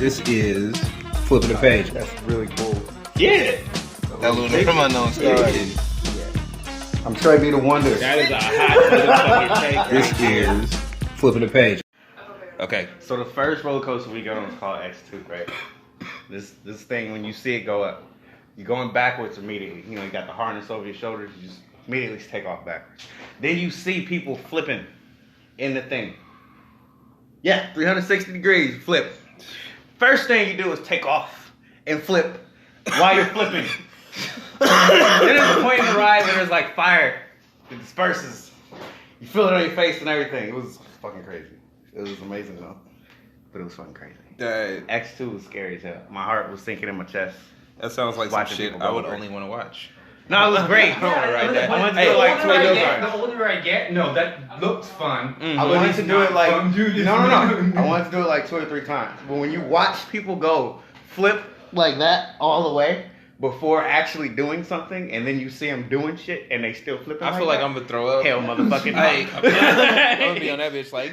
This is Flipping the Page. That's really cool. Yeah. That Luna from Unknown Star. Yeah. I'm Trey B the Wonder. That is a hot motherfucking take. This is Flipping the Page. Okay. So the first roller coaster we got on was called X2, right? This thing, when you see it go up, you're going backwards immediately. You know, you got the harness over your shoulders, you just immediately take off backwards. Then you see people flipping in the thing. Yeah, 360 degrees, flip. First thing you do is take off and flip while you're flipping. Then there's a point in the ride where there's like fire. It disperses. You feel it on your face and everything. It was fucking crazy. It was amazing though. But it was fucking crazy. X2 was scary as hell. My heart was sinking in my chest. That sounds like some Watching shit people I go would over. only want to watch. No, it was great. I don't want to ride that. I wanted to Hey, do it like 2 of those rides. The older I get, no, that looks fun. Mm-hmm. I wanted to do it like Dude, no. I wanted to do it like 2 or 3 times. But when you watch people go flip like that all the way before actually doing something, and then you see them doing shit and they still flipping. I feel like I'm gonna throw up. hell, motherfucking. Hey, I'm gonna be on that bitch like.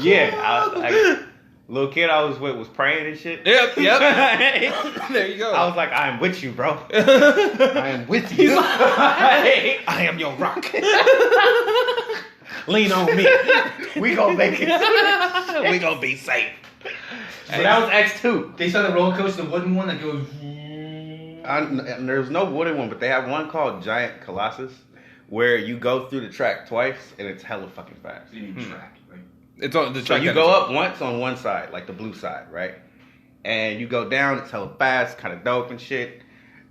Yeah, I was like, little kid I was with was praying and shit. Yep. There you go. I was like, I am with you, bro. I am with you. I am your rock. Lean on me. We gonna make it. We gonna be safe. So that was X2. They saw the roller coaster, the wooden one that goes. There's no wooden one, but they have one called Giant Colossus, where you go through the track twice and it's hella fucking fast. Track. It's on the So track. you go up once on one side, like the blue side, right? And you go down, it's hella fast, kind of dope and shit.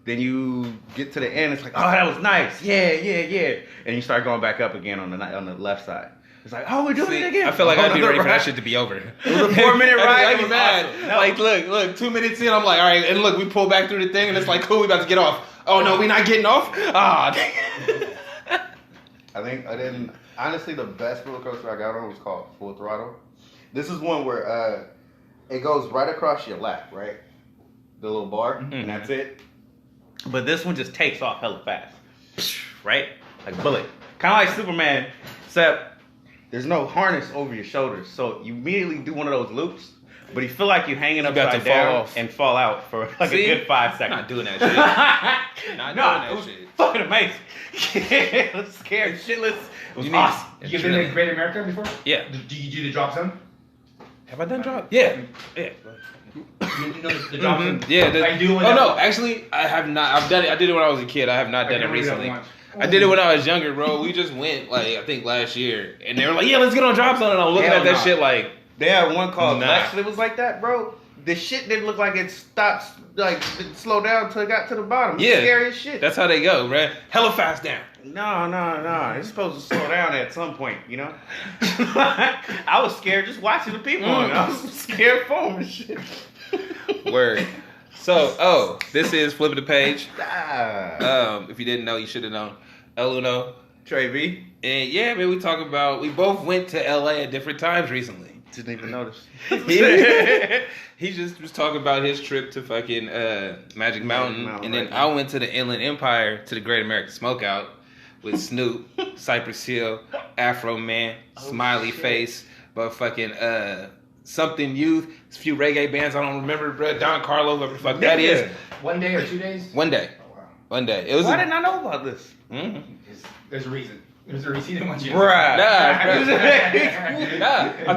Then you get to the end, it's like, oh, that was nice, yeah. And you start going back up again on the left side. It's like, oh, we're doing it again. I feel like I'd be Another ready for that ride. shit to be over. It was a 4-minute ride. I'd It be was mad. awesome. No. Like, look, 2 minutes in, I'm like, all right, and look, we pull back through the thing, and it's like, cool, we about to get off. Oh no, we not getting off. Ah, I didn't. Honestly, the best roller coaster I got on was called Full Throttle. This is one where it goes right across your lap, right? The little bar, and that's it. But this one just takes off hella fast, right? Like a bullet. Kind of like Superman, except there's no harness over your shoulders. So you immediately do one of those loops, but you feel like you're hanging about to upside fall down off. and fall out for like See? a good 5 seconds. not doing that shit. Not doing that it was shit. fucking amazing. It was scared shitless. It was You need- awesome. You've been to Great America before? Yeah. Did you do the drop zone? Have I done drop? Yeah. You know the drop zone? Yeah. I do when Oh I- no, actually, I have not. I've done it. I did it when I was a kid. I have not I done it can only do that recently. once. I did it when I was younger, bro. We just went like I think last year, and they were like, "Yeah, let's get on drop zone." And I'm looking Hell at that no. shit like, They had one called Nah. Lex that was like that, bro. The shit didn't look like it stopped, like it slowed down until it got to the bottom. It's Yeah. scary as shit. that's how they go, man. Hella fast down. No. It's supposed to slow down at some point, you know? I was scared just watching the people on it. I was scared for them and shit. Word. So, this is Flipping the Page. Ah. If you didn't know, you should have known. El Uno. Trey V. And yeah, man, we both went to LA at different times recently. Didn't even notice. He just was talking about his trip to fucking Magic Mountain. Mountain, And then right. I went to the Inland Empire to the Great American Smokeout with Snoop, Cypress Hill, Afro Man, Smiley Face, but fucking Something Youth, a few reggae bands I don't remember, bro. Don Carlo, whoever the fuck that is. 1 day or 2 days? One day. Oh, wow. One day. It was Why didn't I know about this? Mhm. There's a reason. There's a reason. Bruh. Nah, I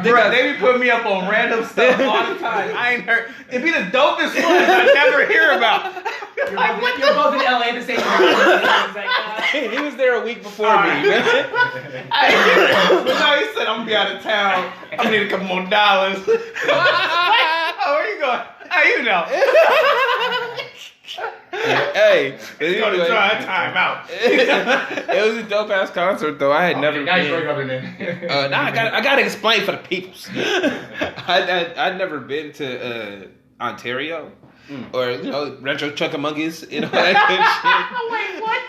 think Bruh, they be putting me up on random stuff all the time. I ain't heard. It'd be the dopest ones I never hear about. You're both in LA at the same time. he was there a week before me. But no, he said, I'm gonna be out of town. I need a couple more dollars. Oh, where you going? How you know? Hey, He's gonna try a time out. it was a dope ass concert though. I had never Now you're been. rubbing in. Nah, I gotta explain for the peoples. I'd never been to Ontario or Rancho Chuckamungus, that Wait, what?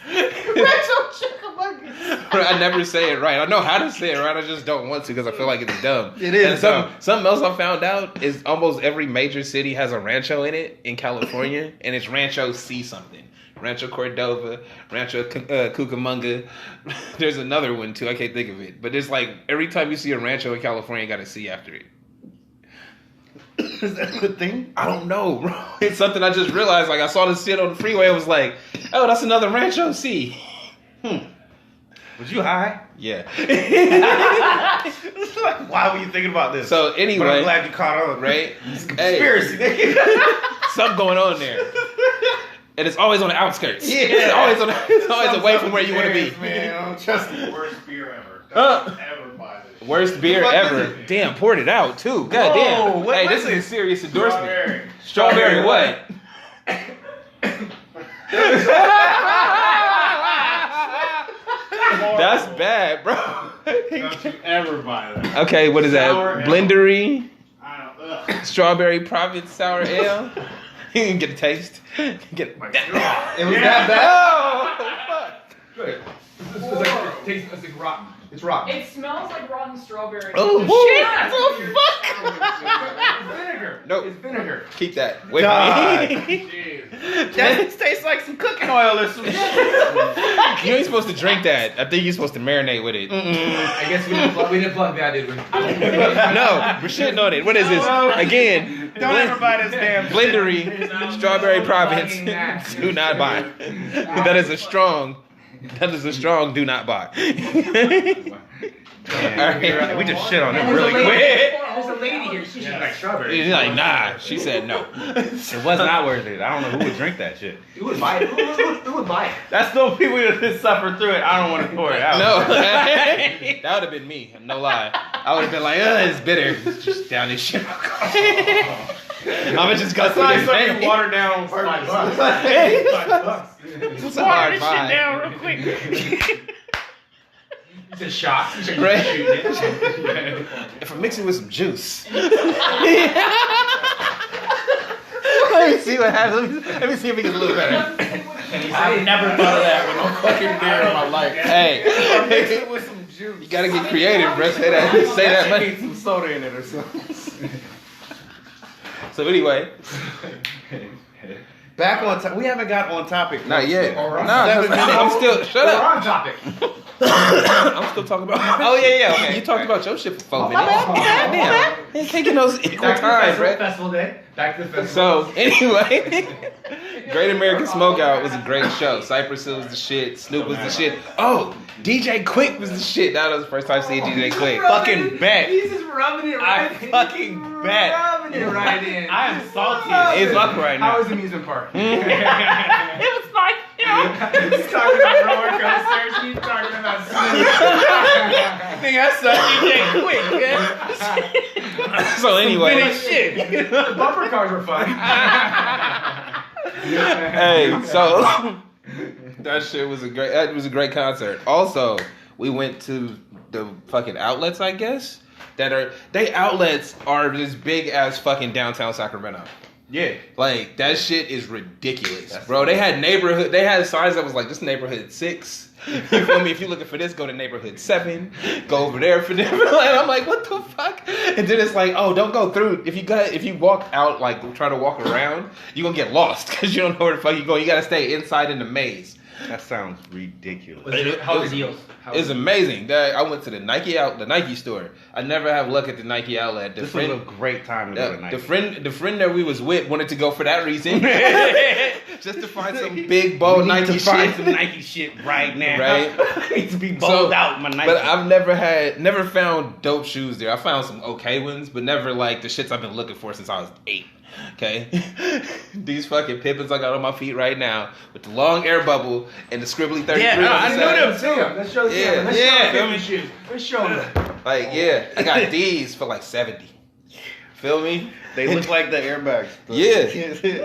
Retro Chickamauga. I never say it right. I know how to say it right. I just don't want to because I feel like it's dumb. It is And dumb. something else I found out is almost every major city has a rancho in it in California, and it's Rancho C something. Rancho Cordova, Rancho Cucamonga. There's another one too. I can't think of it. But there's like every time you see a rancho in California, you got to see after it. Is that the thing? I don't know, bro. It's something I just realized. Like I saw this shit on the freeway. I was like, oh, that's another Rancho C. Was you high? Yeah. It's like, why were you thinking about this? So anyway, but I'm glad you caught on. right? It's a conspiracy. Hey. Something going on there. And it's always on the outskirts. Yeah. It's always away from where you want to be. Man, I don't trust you. Worst beer ever. Don't ever buy this. Worst beer What ever. is it? Damn, poured it out too. God Whoa, damn. what Hey, was this is a serious endorsement. Strawberry. Strawberry what? That's bad, bro. Don't you ever buy that. Okay, what is Sour that? ale. Blendery, I don't. Ugh. strawberry private sour ale. You can get a taste. Get My God. It was Yeah. that bad? Oh, Good. It tastes like rotten. It's rotten. It smells like rotten strawberry. Oh, shit! It's vinegar. Nope. It's vinegar. keep that. Wait God. Jeez. That tastes like some cooking oil or some shit. You ain't supposed to drink that. I think you're supposed to marinate with it. I guess we didn't plug that, did we? No, we're shitting on it. What is this? Again, Don't ever buy this damn Blendery, strawberry province. Plugging that. Do not buy. That is a strong do not buy. Man, we just shit on it There's really a lady- quick. There's a lady here. She should like strawberry. She's like, nah. She said no. It was not worth it. I don't know who would drink that shit. Who would buy it? Who would buy it? That's those people that suffer through it. I don't want to pour it out. No. That would have been me. No lie. I would have been like, it's bitter. Just down this shit. I'ma just go through this thing. water down. $5. It's a hard buy. down real quick. It's a shot. You should Right. shoot it. If I mix it with some juice. Let me see what happens. Let me see if it gets a little better. I've never thought of that with no fucking beer in my life. Hey, Mix it with some juice. you gotta get creative, bro. Say that much. Need some soda in it or something. So anyway, Back on topic. We haven't got on topic. not yet. All right. Nah, 'cause 7 minutes. I'm still. Shut We're up. on topic. I'm still talking about. Oh yeah. Okay. You talked about your shit for 4 minutes. Goddamn. Ain't taking those equal Back to the time, festival, bro. festival day. Back to the festival. So anyway, Great American Smokeout was a great show. Cypress Hill was the shit. Snoop was the shit. Oh, DJ Quick was the shit. That was the first time seeing DJ Quick. Fucking bet. He's just rubbing it right in. fucking bet. Rubbing it right in. I am salty as fuck right How now. was the amusement park? It was like, you know. He's talking about roller coasters. He's talking about Nigga, I saw DJ Quick, man. So anyway, Shit. The bumper cars were fun. hey, so that shit was a great concert. Also, we went to the fucking outlets, I guess. Outlets are as big as fucking downtown Sacramento. Yeah. Like that shit is ridiculous, bro. They had signs that was like, this neighborhood 6. You feel me? If you're looking for this, go to neighborhood 7. Go over there for them. And I'm like, what the fuck? And then it's like, oh, don't go through. If you walk out, like try to walk around, you're gonna get lost because you don't know where the fuck you're going. You gotta stay inside in the maze. That sounds ridiculous. How are the deals? It's amazing. I went to the Nike store. I never have luck at the Nike outlet. This was a great time to go tonight. The friend that we was with wanted to go for that reason, just to find some big bold Nike shit. Find some Nike shit right now. Right? I need to be bold out my Nike. But I've never found dope shoes there. I found some okay ones, but never like the shits I've been looking for since I was 8. Okay, these fucking Pippins I got on my feet right now with the long air bubble and the scribbly 33. Yeah, I knew them too. Let's show the Yeah, Let's yeah. show the shoes. Let's show them. Like, yeah, I got these for like 70. Feel me? They look like the airbags. Yeah.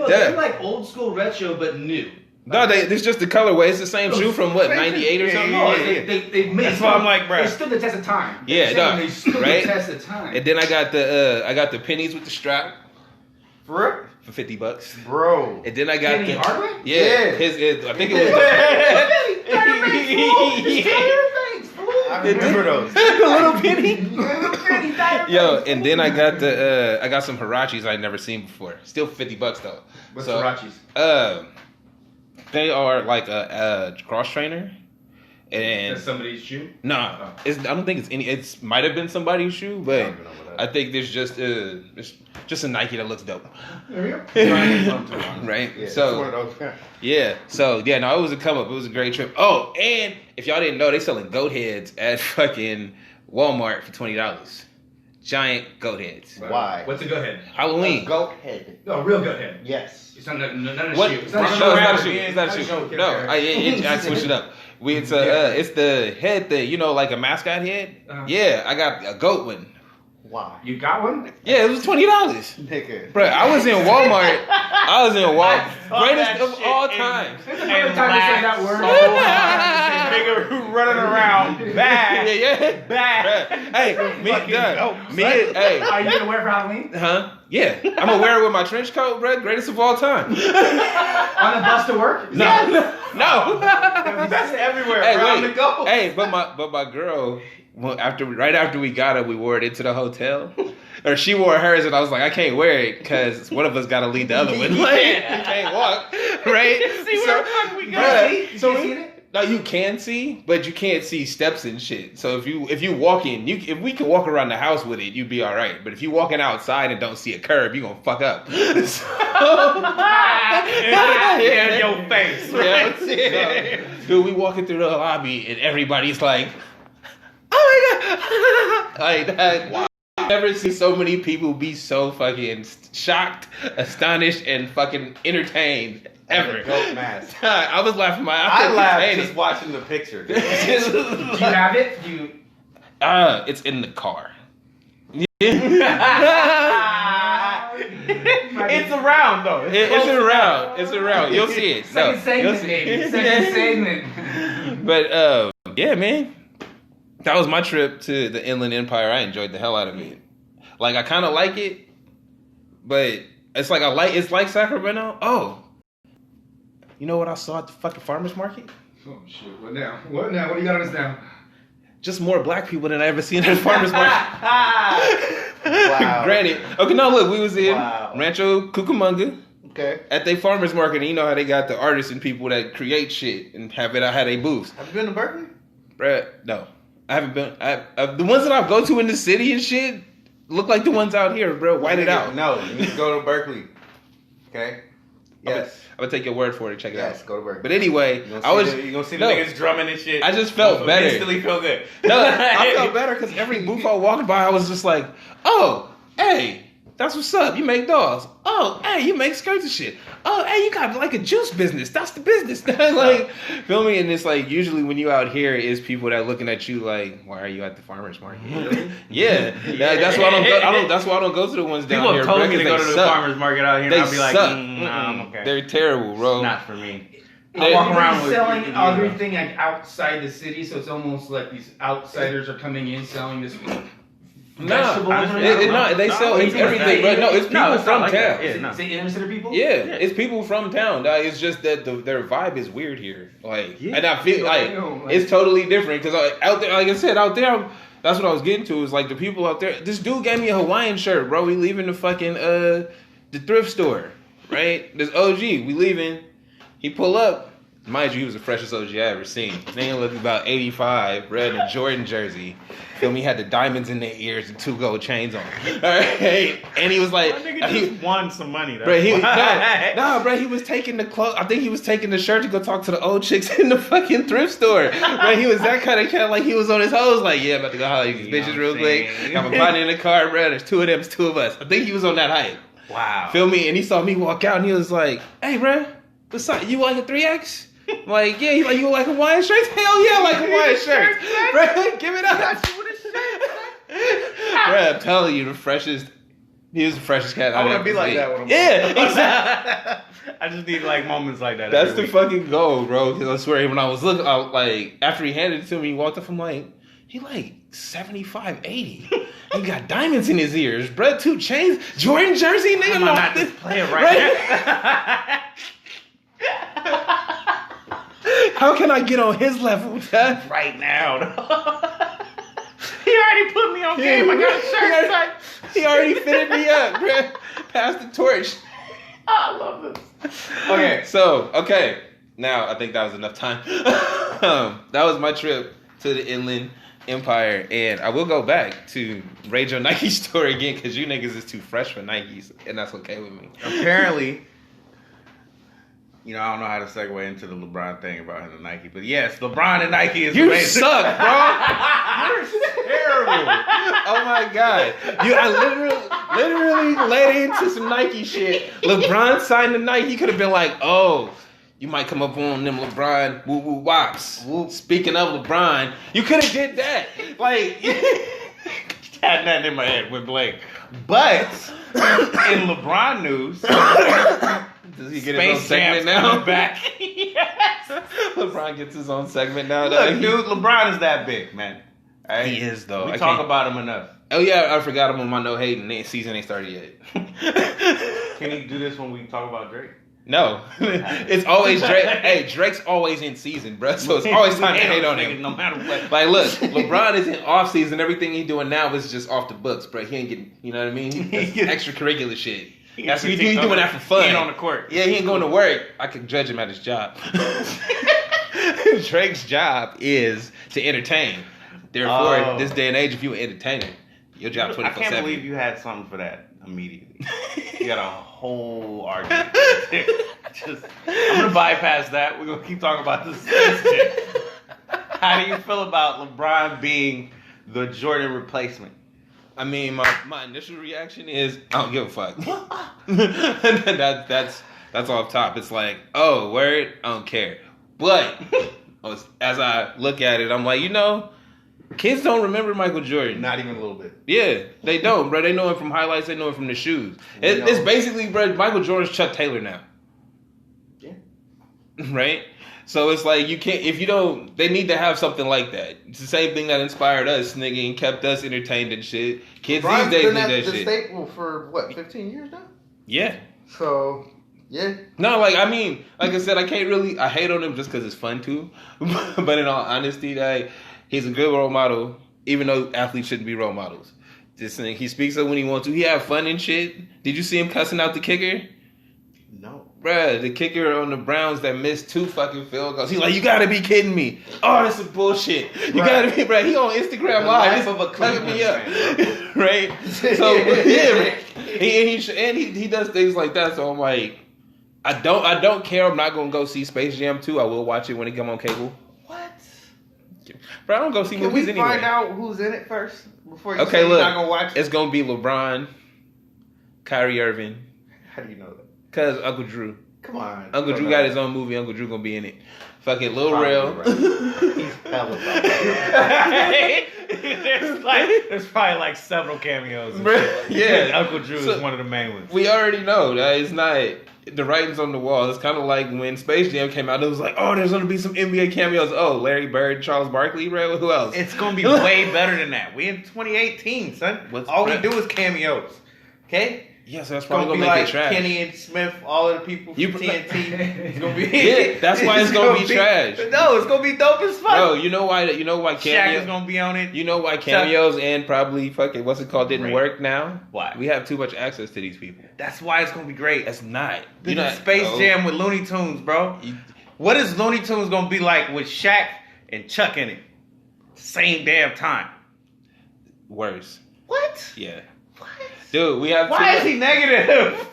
They're like old school retro, but new. No, it's just the colorway. It's the same shoe from what, 98 or something? No, Yeah. they made That's why I'm like, bro. They stood the test of time. Yeah, They're no, saying they stood right? the test of time. And then I got the pennies with the strap For for $50. bro. And then I got Penny the hardware? yeah. I think it was I remember those. little penny. Yo, and then I got some Hirachis I'd never seen before. Still $50 though. What's So, Hirachis? They are like a cross trainer, And That's somebody's shoe? nah, I don't think it's any. It's might have been somebody's shoe, but I think there's just a Nike that looks dope. There we go. Right? Yeah, So it's one of those. yeah. So yeah, no, it was a come up. It was a great trip. Oh, and if y'all didn't know, they selling goat heads at fucking Walmart for $20. Giant goat heads. Why? What's a goat head? Halloween. Goat head. No, a real goat head. Yes. It's not a What? shoe. It's No, not it's a not a rabbit. shoe. It's not a shoe. Okay, No, okay. I switched it up. It's the head thing. You know, like a mascot head. Uh-huh. Yeah, I got a goat one. Why? You got one? Yeah, it was $20. Nigga. Bro, I was in Walmart. Greatest of all time. That's the first time you say that word. Nigga running around bad. Yeah. Bad. Hey, hey. Are you gonna wear it for Halloween? Huh? Yeah. I'm gonna wear it with my trench coat, bro. Greatest of all time. On the bus to work? No. That's everywhere. Hey, around wait. the goat. Hey, but my girl, well, right after we got it, we wore it into the hotel. Or she wore hers, and I was like, I can't wear it because one of us got to lead the other one. Like, we can't walk, right? See where the fuck we go? Bruh, So we no, you can see, but you can't see steps and shit. So if you walk in, if we can walk around the house with it, you'd be all right. But if you walking outside and don't see a curb, you gonna fuck up. So, In your face. yeah. So, dude, we walking through the lobby and everybody's like, "Oh my god!" Like that. Wow. I've never seen so many people be so fucking shocked, astonished, and fucking entertained ever. Goat mask. I was laughing my I laughed entertained. just watching the picture. Do you have it? Do you? It's in the car. It's around though. It's around. It's around. You'll see it. Second segment, you'll see baby. it. Second segment. But yeah, man, that was my trip to the Inland Empire. I enjoyed the hell out of it. Like I kind of like it, but it's like it's like Sacramento. Oh, you know what I saw at the fucking farmers market? Oh shit! What now? What now? What do you got on us now? Just more black people than I ever seen at a farmers market. Wow. Granted, okay, no, look, we was in Wow. Rancho Cucamonga. Okay. At their farmers market, and you know how they got the artists and people that create shit and have it out how they booths. Have you been to Berkeley? Bruh, no. I haven't been. The ones that I go to in the city and shit look like the ones out here, bro. White it out. No, you need to go to Berkeley. Okay? Yes. I'm gonna take your word for it and check it Yes, out. go to Berkeley. But anyway, You're I was. gonna see the No. niggas drumming and shit. I just felt better. Instantly feel good. No, I felt better because every booth I walked by, I was just like, oh, hey, that's what's up. You make dolls. Oh, hey, you make skirts and shit. Oh, hey, you got like a juice business. That's the business. Like, feel me? And it's like usually when you out here is people that looking at you like, why are you at the farmers market? Yeah, that's why I don't go. That's why I don't go to the ones down People here. have told me bro, to go to the suck. farmer's market out here, They and I'll be like, suck. nah, I'm okay. They're terrible, bro. It's not for me. I walk around with- selling with- everything like outside the city, so it's almost like these outsiders are coming in selling this vegetables. They sell it's everything, bro. No, it's people it's not from like town. that. Yeah, no. Is it inner city people? Yeah, it's people from town. Dog. It's just that their vibe is weird here. Like, and I feel like it's totally different because out there, like I said, out there, that's what I was getting to. Is like the people out there. This dude gave me a Hawaiian shirt, bro. We leaving the fucking the thrift store, right? This OG, we leaving. He pull up. Mind you, he was the freshest OG I ever seen. Nigga looked about 85, red and Jordan jersey. Feel me? Had the diamonds in their ears and 2 gold chains on. All right, and he was like, That nigga just won some money. bro, bro, he was taking the clothes. I think he was taking the shirt to go talk to the old chicks in the fucking thrift store. Bro, he was that kind of cat, like he was on his hose, like, yeah, about to go holler at these bitches real quick. I'm a partner in the car, bro. There's 2 of them, it's 2 of us. I think he was on that hype. Wow. Feel me? And he saw me walk out, and he was like, "Hey, bro, what's up? You like a 3X?" I'm like, yeah. He's like, you like Hawaiian shirts? Hell yeah, I like Hawaiian shirts. Bro, give it up. Bro, I'm telling you, the freshest. He was the freshest cat. I want to be like that with him. Yeah, exactly. I just need like moments like that. That's every the week. fucking goal, bro. Because I swear, when I was looking, like after he handed it to me, he walked up. I'm like, he like 75, 80. He got diamonds in his ears, bro. 2 chains, Jordan jersey, nigga. I'm not just playing right How can I get on his level, Dad? now. Right now. He already put me on game. I got a shirt. Son. He already fitted me up, bro. Pass the torch. I love this. Okay, so, Now, I think that was enough time. That was my trip to the Inland Empire, and I will go back to Ray Joe Nike store again because you niggas is too fresh for Nikes, and that's okay with me. Apparently, I don't know how to segue into the LeBron thing about him and Nike, but yes, LeBron and Nike is You amazing. suck, bro. You're terrible. Oh my god. I literally led into some Nike shit. LeBron signed to Nike. He could have been like, oh, you might come up on them LeBron woo woo wops. Speaking of LeBron, you could have did that. Like, Had nothing in my head with Blake. But in LeBron news, does he get his own Space segment Jam's now? coming back. Yes. LeBron gets his own segment now. Look, dude, LeBron is that big, man. All right? He is, though. We I talk can't- about him enough. Oh yeah, I forgot him on my no hating. Season ain't started yet. Can he do this when we talk about Drake? No, it's always Drake. Hey, Drake's always in season, bro. So it's always time to hate on him. No matter what. Like, look, LeBron is in off season. Everything he's doing now is just off the books, bro. He ain't getting, you know what I mean? That's extracurricular shit. That's what he's doing that for fun. He ain't on the court. Yeah, he ain't going to work. I could judge him at his job. Drake's job is to entertain. Therefore, this day and age, if you're an entertainer, your job 24/7. I can't believe you had something for that immediately. You got a whole argument. I'm gonna bypass that. We're gonna keep talking about this shit. How do you feel about LeBron being the Jordan replacement? I mean, my initial reaction is I don't give a fuck. that's off top. It's like, oh, word, I don't care. But as I look at it, I'm like, kids don't remember Michael Jordan. Not even a little bit. Yeah, they don't, bro. They know him from highlights. They know him from the shoes. It's basically, bro, Michael Jordan's Chuck Taylor now. Yeah. Right? So it's like, you can't, if you don't, they need to have something like that. It's the same thing that inspired us, nigga, and kept us entertained and shit. Kids Brian's these days been need at that the shit. staple for, 15 years now? Yeah. So, yeah. No, like I said, I hate on him just because it's fun too. But in all honesty, he's a good role model, even though athletes shouldn't be role models. Just saying, he speaks up when he wants to. He have fun and shit. Did you see him cussing out the kicker? No. Bruh, the kicker on the Browns that missed 2 fucking field goals. He's like, you gotta be kidding me. Oh, that's some bullshit. You gotta be, bruh. He on Instagram Live. life of a Fucking me up. Cleveland Right? So, yeah. He does things like that. So I'm like, I don't care. I'm not gonna go see Space Jam 2. I will watch it when it come on cable. What? Bro, I don't go see Can movies we anyway. find out who's in it first? Before you Okay, say look. you're not going to watch it? It's gonna be LeBron, Kyrie Irving, How do you know that? cause Uncle Drew. Come on. Uncle Drew got his own movie. Uncle Drew gonna be in it. Fucking Lil Probably Rel. right. He's hella right. There's probably like several cameos. and Bruh, shit. yeah. Uncle Drew So- is one of the main ones. We already know that it's not the writing's on the wall. It's kind of like when Space Jam came out. It was like, oh, there's gonna be some NBA cameos. Oh, Larry Bird, Charles Barkley, bro. Who else? It's gonna be way better than that. We in 2018, son. All we do is cameos. Okay? Yeah, so that's It's probably going gonna to be make like it trash. Kenny and Smith, all of the people from You- TNT. It's going to be... Yeah, that's why it's gonna be trash. No, it's going to be dope as fuck. Bro, you know why? Shaq cameo? is gonna be on it. You know why cameos and probably fucking what's it called didn't Great. work now? Why? We have too much access to these people. That's why it's gonna be great. That's not. This You're is not Space no. Jam with Looney Tunes, bro. What is Looney Tunes gonna be like with Shaq and Chuck in it? Same damn time. Worse. What? Yeah. What? Dude, we have Why is he negative?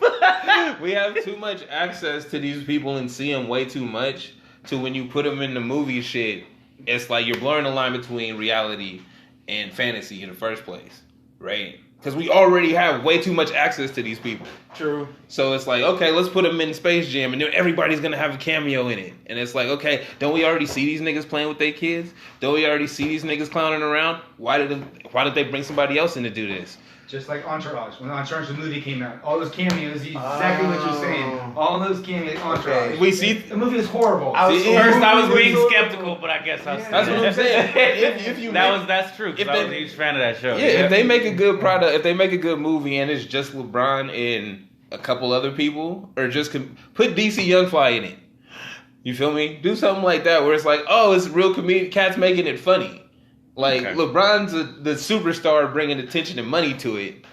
we have too much access to these people and see them way too much to when you put them in the movie shit, it's like you're blurring the line between reality and fantasy in the first place, right? Because we already have way too much access to these people. True. So it's like, okay, let's put them in Space Jam, and then everybody's gonna have a cameo in it. And it's like, okay, don't we already see these niggas playing with their kids? Don't we already see these niggas clowning around? Why did they bring somebody else in to do this? Just like Entourage. When Entourage the movie came out, all those cameos, exactly what you're saying. All those cameos, Entourage. We see. The movie was horrible. See, First, I was movie being was skeptical, but I guess I was. That's what I'm saying. If you That's true. 'Cause if I they- was a huge fan of that show. Yeah, if they make a good product, if they make a good movie and it's just LeBron and a couple other people, or just put DC Young Fly in it. You feel me? Do something like that where it's like, oh, it's real comedic. Cat's making it funny. Like Okay. LeBron's the superstar bringing attention and money to it.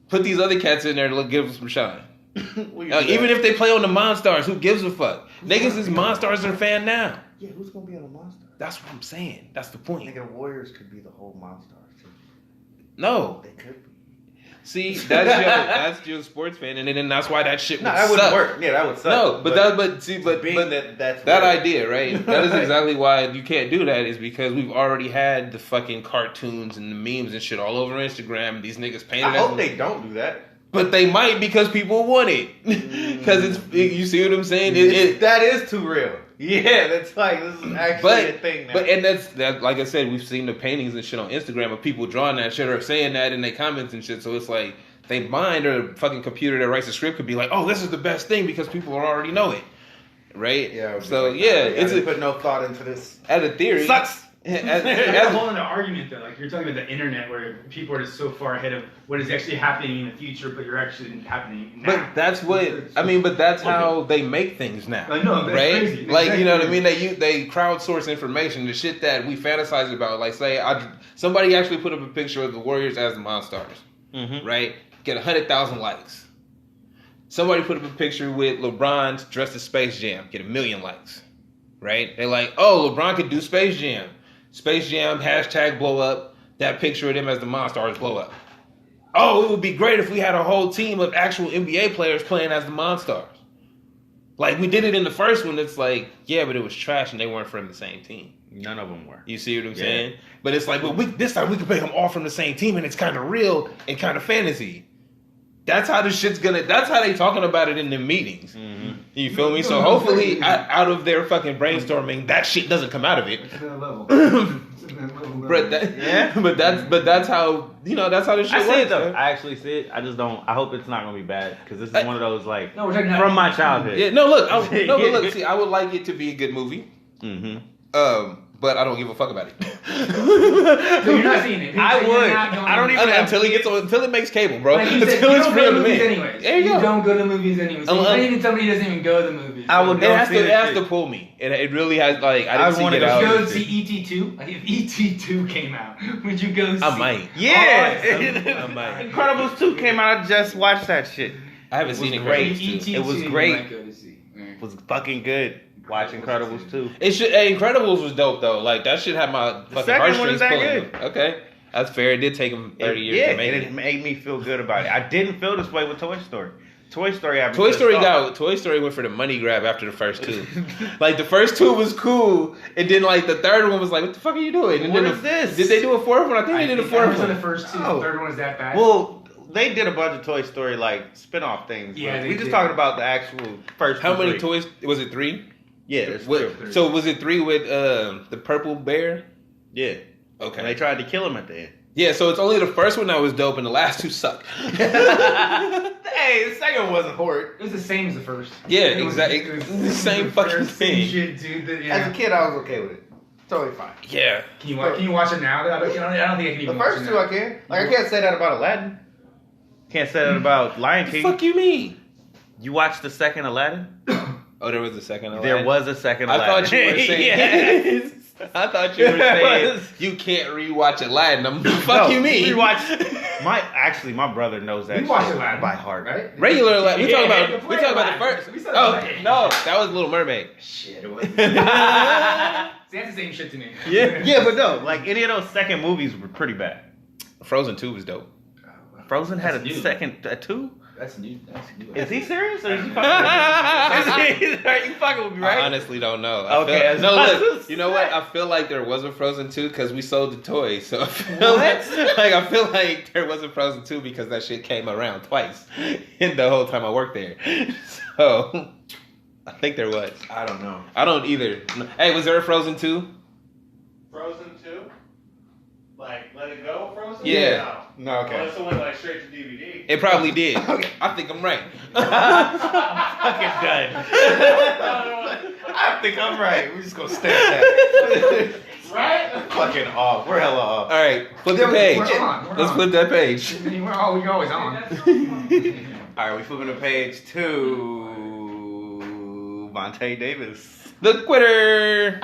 Put these other cats in there to give them some shine. Even if they play on the Monstars, who gives a fuck? Niggas is Monstars are fan now. Yeah, who's gonna be on the Monstars? That's what I'm saying. That's the point. Nigga, the Warriors could be the whole Monstars too. No. They could be. See, that's your sports fan, and then that's why that shit would that suck. wouldn't work. Yeah, that would suck. No, but that's that idea, right? That is exactly why you can't do that. Is because we've already had the fucking cartoons and the memes and shit all over Instagram. These niggas painted. I hope they don't do that. But they might because people want it. Because you see what I'm saying? That is too real. Yeah, that's like this is actually a thing now. But that like I said, we've seen the paintings and shit on Instagram of people drawing that shit or saying that in their comments and shit. So it's like they mind or the fucking computer that writes the script could be like, oh, this is the best thing because people already know it, right? Yeah. So like, it's put no thought into this. As a theory, Sucks. That's a whole other argument though. Like you're talking about the internet where people are just so far ahead of what is actually happening in the future, but you're actually happening now. But that's what I mean. But that's how they make things now. I know, that's right? crazy. Like you know what I mean. They crowdsource information, the shit that we fantasize about. Like say somebody actually put up a picture of the Warriors as the Monstars, right? Get 100,000 likes. Somebody put up a picture with LeBron dressed as Space Jam, get 1 million likes, right? They're like, oh, LeBron could do Space Jam. Space Jam, hashtag blow up. That picture of them as the Monstars blow up. Oh, it would be great if we had a whole team of actual NBA players playing as the Monstars. Like, we did it in the first one. It's like, yeah, but it was trash and they weren't from the same team. None of them were. You see what I'm saying? But it's like, well, this time we can play them all from the same team and it's kind of real and kind of fantasy. That's how this shit's that's how they talking about it in the meetings. Mm-hmm. You feel me? So hopefully out of their fucking brainstorming, that shit doesn't come out of it. It's that level. But that's how, that's how this shit I works. see it though. Man. I actually see it. I just don't. I hope it's not gonna be bad because this is one of those like no, we're talking from my childhood. Yeah, no, look, but look. See, I would like it to be a good movie. Mm-hmm. But I don't give a fuck about it. So you're not seeing it. I would. I don't even until it makes cable, bro. Like Until it's real to me. anyways. There you go. Don't go to the movies anyways. So even somebody doesn't even go to the movies. I would. It has to pull me. It really has. Like I didn't see it out. Go see ET2. Like if ET2 came out, would you go see? I might. Yeah. I might. Incredibles 2 came out. I just watched that shit. I haven't seen it. Great. ET2 It was you great. might go to see. It was fucking good. Watch Incredibles 2. Incredibles was dope though. Like that shit had my fucking heartstrings pulling. Okay, that's fair. It did take them 30 years to make it. And it made me feel good about it. I didn't feel this way with Toy Story. Toy Story went for the money grab after the first two. Like the first two was cool, and then like the third one was like, what the fuck are you doing? And what then is this? Did they do a fourth one? I think they did a fourth one. The first two. The third one was that bad. Well, they did a bunch of Toy Story like spin-off things. Yeah, we just talking about the actual first. How many toys? Was it 3? Yeah, there's 3. So was it 3 with the purple bear? Yeah. Okay. And they tried to kill him at the end. Yeah, so it's only the first one that was dope, and the last two suck. Hey, the second one wasn't horrid. It was the same as the first. Yeah, exactly. It was the same fucking thing. Shit, dude. As a kid, I was okay with it. Totally fine. Yeah. Can you watch it now? I don't think I can even The watch first it two, now. I can. Like, I can't say that about Aladdin. Can't say that about Lion What King. the fuck you mean? You watched the second Aladdin? Oh, there was a second Aladdin? There was a second I Aladdin. thought you were saying... Yes. I thought you were saying you can't rewatch Aladdin. The fuck you mean? My brother knows that We watched shit Aladdin by heart. right? Regular Aladdin. We talking about Aladdin. the first. We said Oh Aladdin. no, that was Little Mermaid. Shit, it was. See, that's the same shit to me. Yeah, but no, like any of those second movies were pretty bad. Frozen 2 was dope. Frozen had That's new. a 2? That's new. Is he serious? Or is he fucking with me? Are you fucking with me, right? I honestly don't know. Okay, Look. You know what? I feel like there was a Frozen 2 because we sold the toys. So I feel like there was a Frozen 2 because that shit came around twice in the whole time I worked there. So I think there was. I don't know. I don't either. Hey, was there a Frozen 2? Frozen 2? Like, Let It Go Frozen? Yeah. No, okay. Unless it went like straight to DVD. It probably did. I think I'm right. Fucking done. I think I'm right. We're just going to stay at that. Right? Fucking off. We're hella off. All right, flip the page. We're on. Let's flip that page. We're always on. All right, we flipping the page to Vontae Davis. The quitter.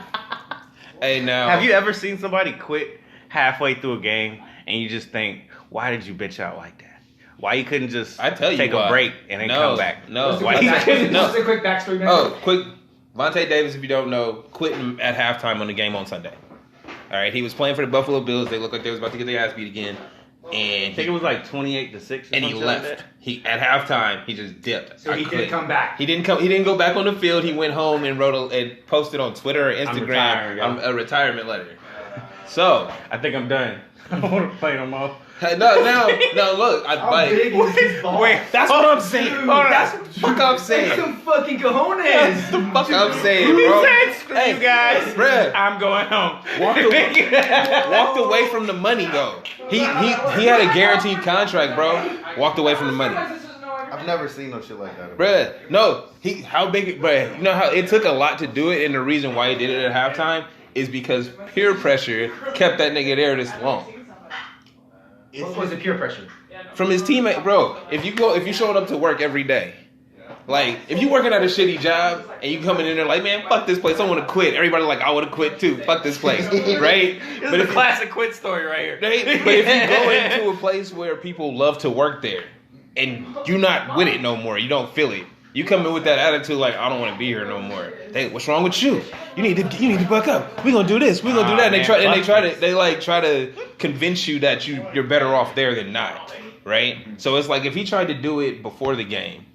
Hey, now. Have you ever seen somebody quit halfway through a game and you just think, why did you bitch out like that? Why you couldn't just I tell you take why. a break and then come back? No. Just a quick backstory. Oh, quick. Vontae Davis, if you don't know, quit at halftime on the game on Sunday. All right, he was playing for the Buffalo Bills. They looked like they was about to get their ass beat again. And I think it was like 28-6. And he left. He at halftime, he just dipped. So he didn't come back. He didn't go back on the field. He went home and and posted on Twitter or Instagram a retirement letter. So I think I'm done. I don't want to play no more. No, look, How big is his ball? Wait, that's what I'm saying. Dude, That's what the fuck I'm saying. That's some fucking cojones. That's the fuck I'm saying, bro. Screw you guys. Bruh. I'm going home. Walked away from the money though. He had a guaranteed contract, bro. Walked away from the money. I've never seen no shit like that. Bruh, no, how big, bruh, you know how it took a lot to do it, and the reason why he did it at halftime is because peer pressure kept that nigga there this long. What was the peer pressure? From his teammate, bro. If you showed up to work every day, like if you working at a shitty job and you coming in there like, man, fuck this place, I want to quit. Everybody like, I want to quit too. Fuck this place, right? But it's a classic quit story right here. But if you go into a place where people love to work there and you're not with it no more, you don't feel it. You come in with that attitude like, I don't want to be here no more. What's wrong with you? You need to buck up. We're gonna do this. We're gonna do that. And they try to convince you that you're better off there than not, right? So it's like if he tried to do it before the game,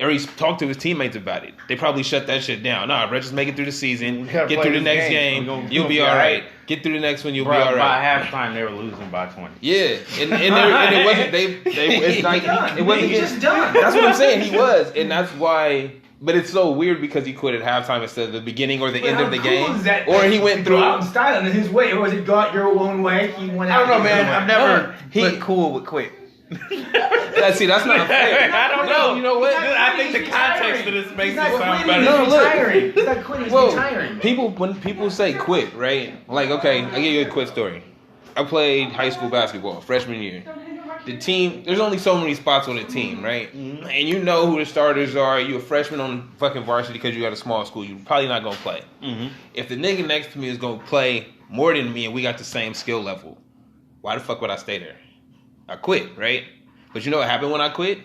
or he talked to his teammates about it, they probably shut that shit down. Nah, bro, just make it through the season, get through the next game, you'll be all right. Get through the next one, you'll be all right. By halftime, they were losing by 20. Yeah, and it wasn't it's like it wasn't just done. That's what I'm saying. He was, and that's why. But it's so weird because he quit at halftime instead of the beginning or the end of the game, or he went through. Out in style in his way, or was it got your own way? He went out. I don't know, man. I've never been cool with quit. That's not fair. I don't know. You know what? I think the context of this makes it sound better. No, look. He's not quitting. He's retiring. When people say quit, right? Like, okay, I'll give you a quick story. I played high school basketball freshman year. The team, there's only so many spots on the team, right? Mm-hmm. And you know who the starters are. You're a freshman on fucking varsity because you got a small school. You're probably not going to play. Mm-hmm. If the nigga next to me is going to play more than me and we got the same skill level, why the fuck would I stay there? I quit, right? But you know what happened when I quit?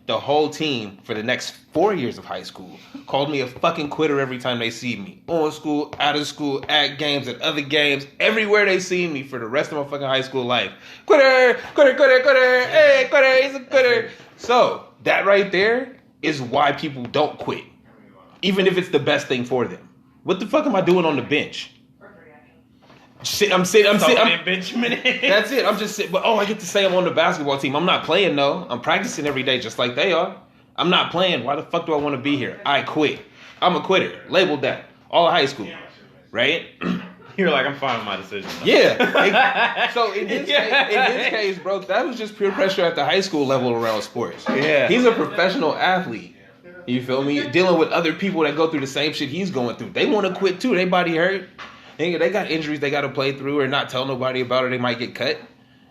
The whole team for the next 4 years of high school called me a fucking quitter every time they see me. On school, out of school, at games, at other games, everywhere they see me for the rest of my fucking high school life. Quitter, quitter, quitter, quitter, hey, quitter, he's a quitter. So, that right there is why people don't quit. Even if it's the best thing for them. What the fuck am I doing on the bench? I'm sitting. Benjamin. That's it. I'm just sitting. But I get to say I'm on the basketball team. I'm not playing though. I'm practicing every day just like they are. I'm not playing. Why the fuck do I want to be here? I quit. I'm a quitter. Labeled that. All of high school. Right? You're like, I'm fine with my decision. Yeah. So in his case, bro, that was just peer pressure at the high school level around sports. Yeah. He's a professional athlete. You feel me? Dealing with other people that go through the same shit he's going through. They want to quit too. They body hurt. They got injuries they got to play through or not tell nobody about it. They might get cut.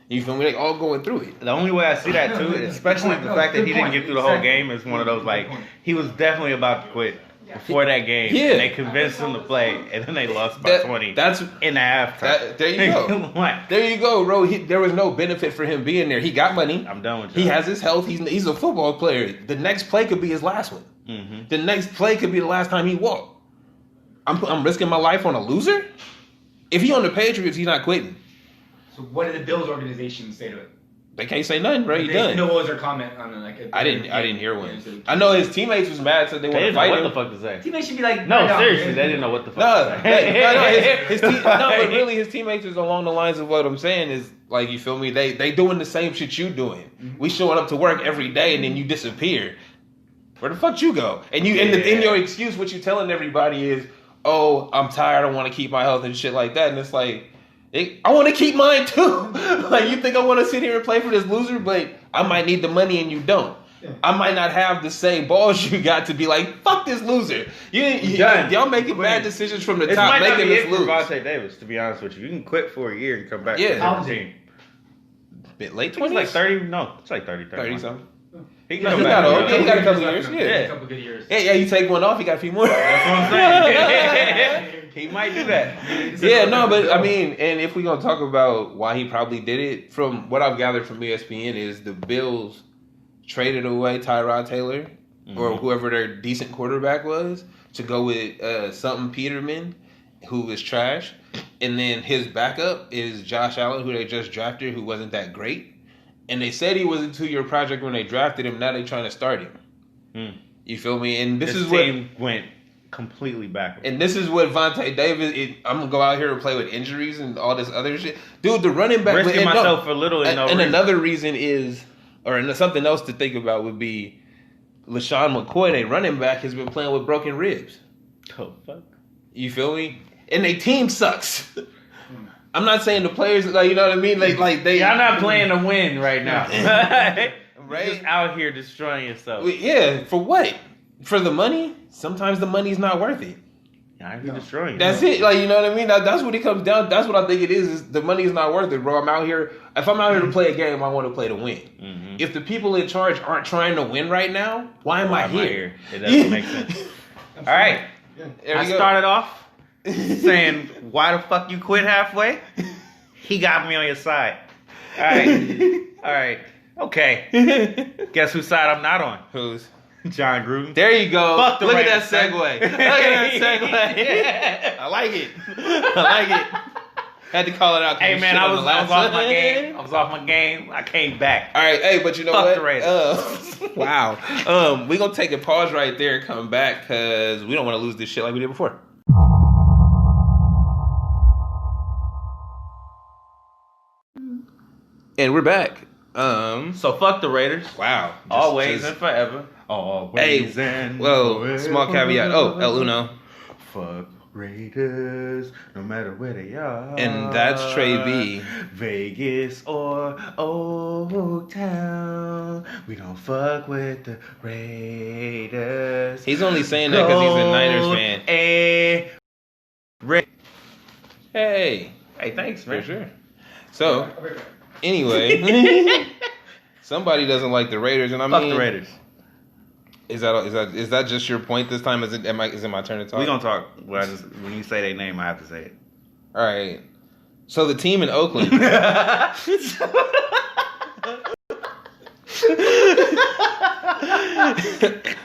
You feel me? They all going through it. The only way I see that too, especially the fact that he didn't get through the whole game, is one of those like he was definitely about to quit before that game. Yeah. And they convinced him to play, and then they lost by 20. That's in the halftime. There you go. There you go, bro. There was no benefit for him being there. He got money. I'm done with you. He has his health. He's a football player. The next play could be his last one. Mm-hmm. The next play could be the last time he walked. I'm risking my life on a loser? If he on the Patriots, he's not quitting. So what did the Bills organization say to it? They can't say nothing, bro. He done. No, what was their comment on it? I didn't hear one. I know his teammates was mad, so they want to fight him. What the fuck to say? Teammates should be like, no, seriously, they didn't know what the fuck. But really, his teammates was along the lines of what I'm saying is like, you feel me? They doing the same shit you doing. Mm-hmm. We showing up to work every day and then you disappear. Where the fuck you go? And in your excuse, what you telling everybody is, oh, I'm tired, I want to keep my health and shit like that. And it's like, I want to keep mine too. Like, you think I want to sit here and play for this loser, but I might need the money and you don't. I might not have the same balls you got to be like, fuck this loser. Y'all making bad decisions from the top, making us lose. Vontae Davis, to be honest with you, you can quit for a year and come back. Yeah, to the team. Bit late 20s. It's like 30. No, it's like 30 something. He can come back. He got a couple years. Yeah, a couple good years. Yeah, you take one off, he got a few more. That's what I'm saying. He might do that. Yeah, no, but I mean, and if we're gonna talk about why he probably did it, from what I've gathered from ESPN is the Bills traded away Tyrod Taylor or whoever their decent quarterback was to go with something Peterman, who is trash, and then his backup is Josh Allen, who they just drafted, who wasn't that great. And they said he was a 2-year project when they drafted him. Now they're trying to start him. You feel me? And this is team went completely backwards. And this is what Vontae Davis. I'm gonna go out here and play with injuries and all this other shit, dude. The running back. Risking myself for little and no reason. Another reason is, or something else to think about would be, LaShawn McCoy, they running back, has been playing with broken ribs. Oh fuck. You feel me? And their team sucks. I'm not saying the players, like, you know what I mean? Like they. Y'all not playing to win right now. Right? You're just out here destroying yourself. Yeah, for what? For the money? Sometimes the money's not worth it. You're destroying That's it. Like, you know what I mean? That's what it comes down. That's what I think it is the money's not worth it, bro. I'm out here. If I'm out here to play a game, I want to play to win. Mm-hmm. If the people in charge aren't trying to win right now, why am I here? It doesn't make sense. All right. I started off saying, why the fuck you quit halfway? He got me on your side. All right. All right. Okay. Guess whose side I'm not on? Whose? John Gruden. There you go. Fuck the Look at Raiders, that segue. Look at that segue. Yeah. I like it. I like it. Had to call it out. Hey man, I was off my game. I was off my game. I came back. All right, hey, but you know Fuck what? The Raiders. Wow. We're gonna take a pause right there and come back because we don't want to lose this shit like we did before. And we're back. So fuck the Raiders. Wow. Always and forever. Always and forever. Small caveat. Oh, El Uno. Fuck Raiders, no matter where they are. And that's Trey B. Vegas or Old Town. We don't fuck with the Raiders. He's only saying that because he's a Niners fan. Hey, thanks, man. For sure. So, anyway, somebody doesn't like the Raiders, and I mean, fuck the Raiders. Is that just your point this time? Is it my turn to talk? We gonna talk. Well, when you say their name, I have to say it. All right. So the team in Oakland.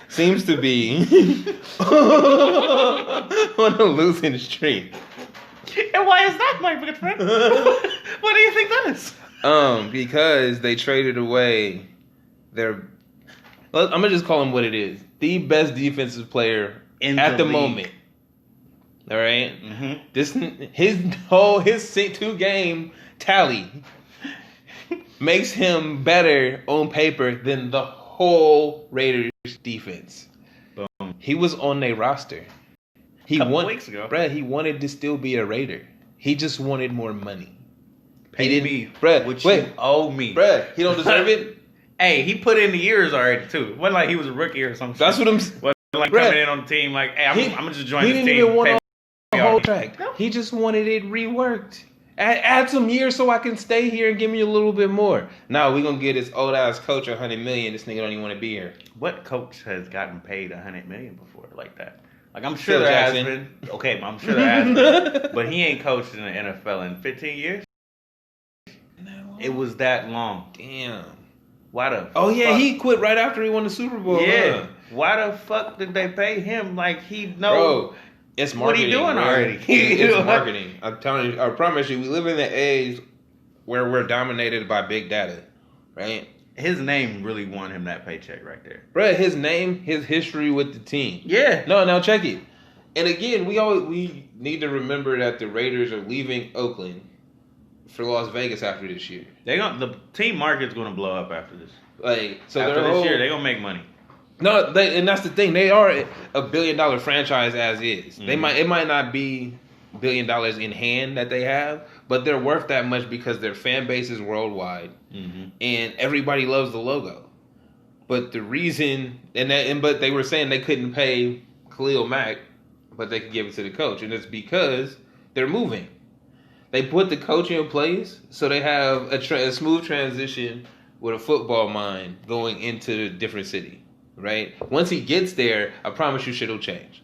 Seems to be on a losing streak. And why is that, my good friend? What do you think that is? Because they traded away their. I'm gonna just call him what it is: the best defensive player at the moment. All right. Mm-hmm. His 2-game tally makes him better on paper than the whole Raiders defense. Boom. He was on their roster. A couple weeks ago, bruh, he wanted to still be a Raider. He just wanted more money. Pay me, bruh. What you owe me, bruh. He don't deserve it. Hey, he put in the years already too. It wasn't like he was a rookie or something. That's what I'm. Wasn't like coming in on the team like, hey, I'm gonna just join this team. He didn't even want a whole track. No. He just wanted it reworked. Add some years so I can stay here and give me a little bit more. Now we're gonna get this old ass coach $100 million. This nigga don't even want to be here. What coach has gotten paid $100 million before like that? Like I'm sure there has been. Okay, I'm sure there has been. But he ain't coached in the NFL in 15 years. It was that long. Damn. Why the? Oh yeah, he quit right after he won the Super Bowl. Yeah. Huh? Why the fuck did they pay him? Like he knows. Bro, it's marketing. What are you doing bro. already? It's marketing. I'm telling you. I promise you. We live in the age where we're dominated by big data, right? His name really won him that paycheck right there. Bro, his name, his history with the team. Yeah. No, check it. And again, we need to remember that the Raiders are leaving Oakland for Las Vegas after this year. The team market's gonna blow up after this. Like so after this year, they're gonna make money. No, and that's the thing. They are a $1 billion franchise as is. Mm-hmm. It might not be $1 billion in hand that they have, but they're worth that much because their fan base is worldwide, and everybody loves the logo. But the reason, but they were saying they couldn't pay Khalil Mack, but they could give it to the coach, and it's because they're moving. They put the coach in place so they have a smooth transition with a football mind going into a different city, right? Once he gets there, I promise you shit will change.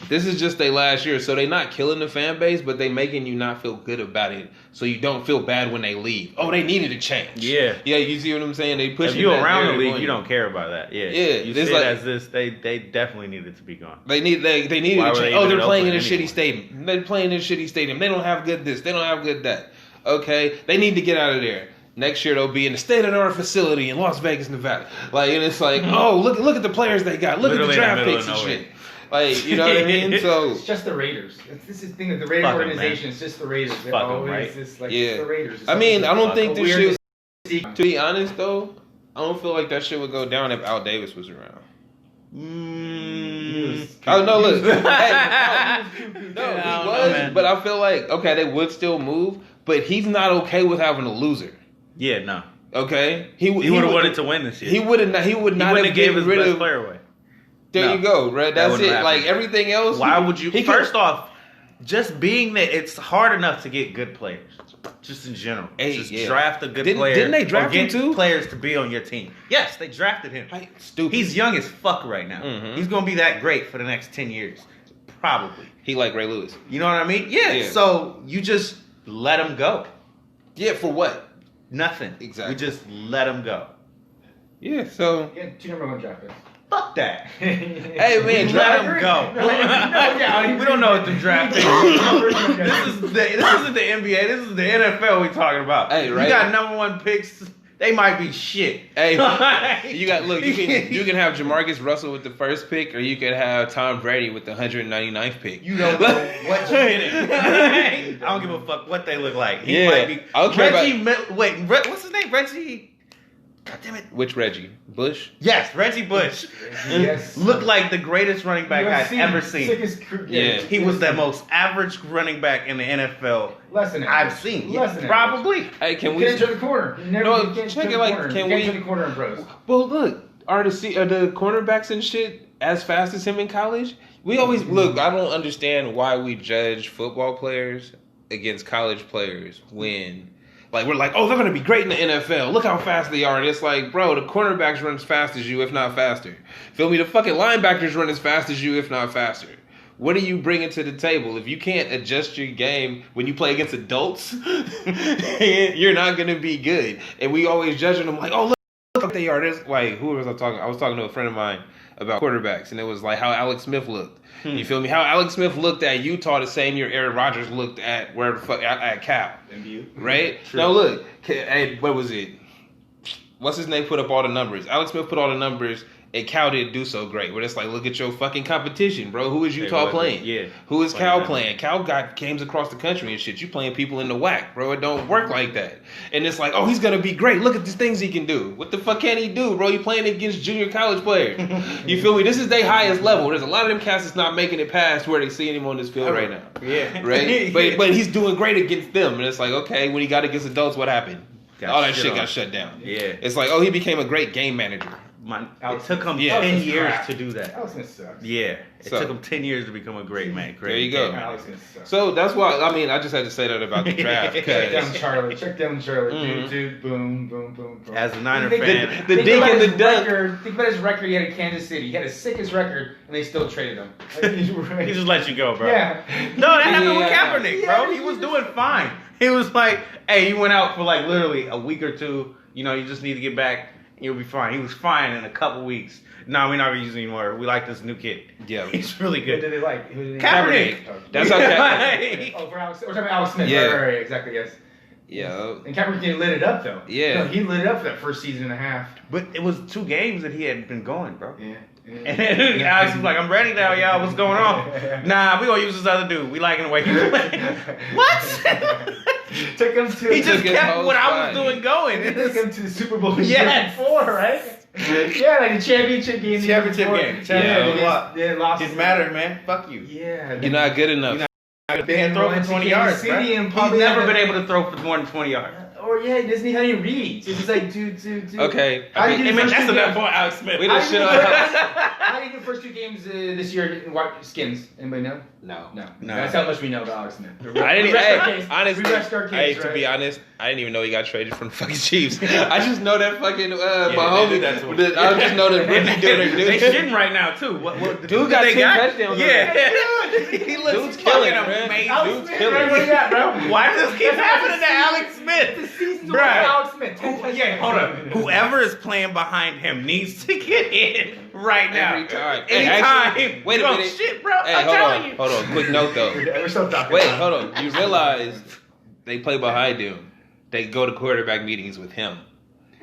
This is just their last year, so they not killing the fan base, but they making you not feel good about it, so you don't feel bad when they leave. Oh, they needed a change. Yeah. Yeah, you see what I'm saying? They push If you're around the league, you don't care about that. Yeah. Yeah, You it's see like- it as this, they definitely needed to be gone. They needed Why a were change. they Oh, even they're playing in a open shitty anymore? stadium. They're playing in a shitty stadium. They don't have good this. They don't have good that. Okay, they need to get out of there. Next year they'll be in the state-of-the-art facility in Las Vegas, Nevada. Like, and it's like, oh, look at the players they got. Look Literally at the in the draft middle picks of and nowhere. shit. Like, you know what I mean? So It's just the Raiders. This is the thing that the Raider Fuck 'em, organization is just the Raiders. They're Fuck 'em, always right? just like Yeah. it's the Raiders. It's I mean, I don't like think a this weird shit. To be honest, though, I don't feel like that shit would go down if Al Davis was around. Oh no! Look, hey, no, I he don't know, was, man. but I feel like okay, they would still move, but he's not okay with having a loser. Yeah, no. Okay, He would have wanted to win this year. He would not He have wouldn't have gave given his rid best of. player away. There No. you go, right? That's wouldn't it. happen. Like everything else. Why would you? He First off, just being that it's hard enough to get good players, just in general. Hey, just yeah. draft a good Didn't- player. didn't they draft or him get too? Players to be on your team. Yes, they drafted him. Stupid. He's young as fuck right now. Mhm. He's gonna be that great for the next 10 years, probably. He like Ray Lewis. You know what I mean? Yeah. Yeah. So you just let him go. Yeah, for what? Nothing. Exactly. We just let him go. Yeah. So He had 2 number 1 draft picks. Fuck that. hey man, Let draft him go. We don't know what the draft is. This isn't the NBA. This is the NFL we talking about. Hey, right. You got number 1 picks. They might be shit. Hey, you got look. You can have Jamarcus Russell with the first pick, or you can have Tom Brady with the 199th pick. You don't know what you getting. I don't give a fuck what they look like. He Yeah, might be. I don't care Reggie. Wait, what's his name? Reggie. God damn it. Which Reggie? Bush? Yes, Reggie Bush. Yes. Looked like the greatest running back I've ever seen. Yeah. He was the most average running back in the NFL Less than I've average. seen. Less than Probably. Hey, can You we? can't turn the corner. You never No, you can't check turn it the like, corner. can You we- can't turn the corner in pros. Well, look, are the cornerbacks and shit as fast as him in college? We always look. I don't understand why we judge football players against college players when. Like, we're like, oh, they're going to be great in the NFL. Look how fast they are. And it's like, bro, the cornerbacks run as fast as you, if not faster. Feel me? The fucking linebackers run as fast as you, if not faster. What are you bringing to the table? If you can't adjust your game when you play against adults, you're not going to be good. And we always judging them like, oh, look what they are. This, like, who was I talking? I was talking to a friend of mine about quarterbacks, and it was like how Alex Smith looked. You feel me? How Alex Smith looked at Utah the same year Aaron Rodgers looked at where the fuck at Cal, right? True. Now look, hey, what was it? What's his name? Put up all the numbers. Alex Smith put all the numbers, and Cal didn't do so great. But it's like, look at your fucking competition, bro. Who is Utah playing? Yeah. Who is Playing Cal that. playing? Cal got games across the country and shit. You playing people in the whack, bro. It don't work like that. And it's like, oh, he's gonna be great. Look at these things he can do. What the fuck can he do, bro? You playing against junior college players. You feel me? This is their highest level. There's a lot of them cats that's not making it past where they see him on this field right now. Yeah. Right? But he's doing great against them. And it's like, okay, when he got against adults, what happened? All that shit got shut down. Yeah. It's like, oh, he became a great game manager. It took him Yeah. 10 Alex years crap. to do that. Alex Smith sucks. Yeah. It So- took him 10 years to become a great man. There you go. game Alex manager. Smith sucks. So that's why, I mean, I just had to say that about the draft. Check down Because Charlie. Check down Charlie. Mhm. Dude, boom, boom, boom, boom. As a Niner Think- fan, the think dink about and the his dunk. record- Think about his record he had at Kansas City. He had his sickest record, and they still traded him. Like, he just let you go, bro. yeah. No, that happened with Yeah. Kaepernick, bro. Yeah, He was doing fine. He was like, hey, he went out for like literally a week or two. You know, you just need to get back. You'll be fine. He was fine in a couple weeks. No, we're not going to use him anymore. We like this new kid. Yeah. He's really Who good. did they like? Who did they Kaepernick. Oh, That's okay. Oh, for Alex. We're talking about Alex Smith. Yeah. Right, exactly, yes. Yeah. And Kaepernick lit it up, though. Yeah. No, he lit it up for that first season and a half. But it was 2 games that he had been going, bro. Yeah. And then Alex was like, I'm ready now, y'all. What's going on? Nah, we going to use this other dude. We liking the way he playing. What? Took him to. He just Took his kept whole what I was spot. doing going. Took him to the Super Bowl the Yes. year before, right? Yeah, like the championship game. the year Championship before. game. Yeah, Yeah, they lost. Didn't matter, man. Fuck you. Yeah. You're not good enough. He can't throw for 20 yards, bro. City and He's probably never had been a- able to throw for more than 20 yards. Or yeah, he doesn't have any reads. It's just like dude. Okay. How do you do the first That's two enough games? for Alex Smith. We How just do you shit do on the- How do you do the first 2 games this year in white skins? Anybody know? No. No. No. That's how much we know about Alex Smith. I didn't. Hey, We honestly, rest our case, to be right? honest, I didn't even know he got traded from the fucking Chiefs. I just know that fucking my they homie. do that to him. I just know that Ricky doing They it. shitting right now too. What Dude got 10 touchdowns. Yeah, he looks Dude's killing, fucking man. amazing. Dude's killing. Where you at, bro? Why does this keep happening to Alex Smith? The season's Bruh. over. Alex Smith. 10 touchdowns. Yeah, hold up. Whoever is playing behind him needs to get in right now. Every time. Anytime. Actually, wait a Bro, minute. shit, bro. Hey, I'm telling you. hold on. Quick note though. We're still talking. Wait, hold on. You realize they play behind him. They go to quarterback meetings with him.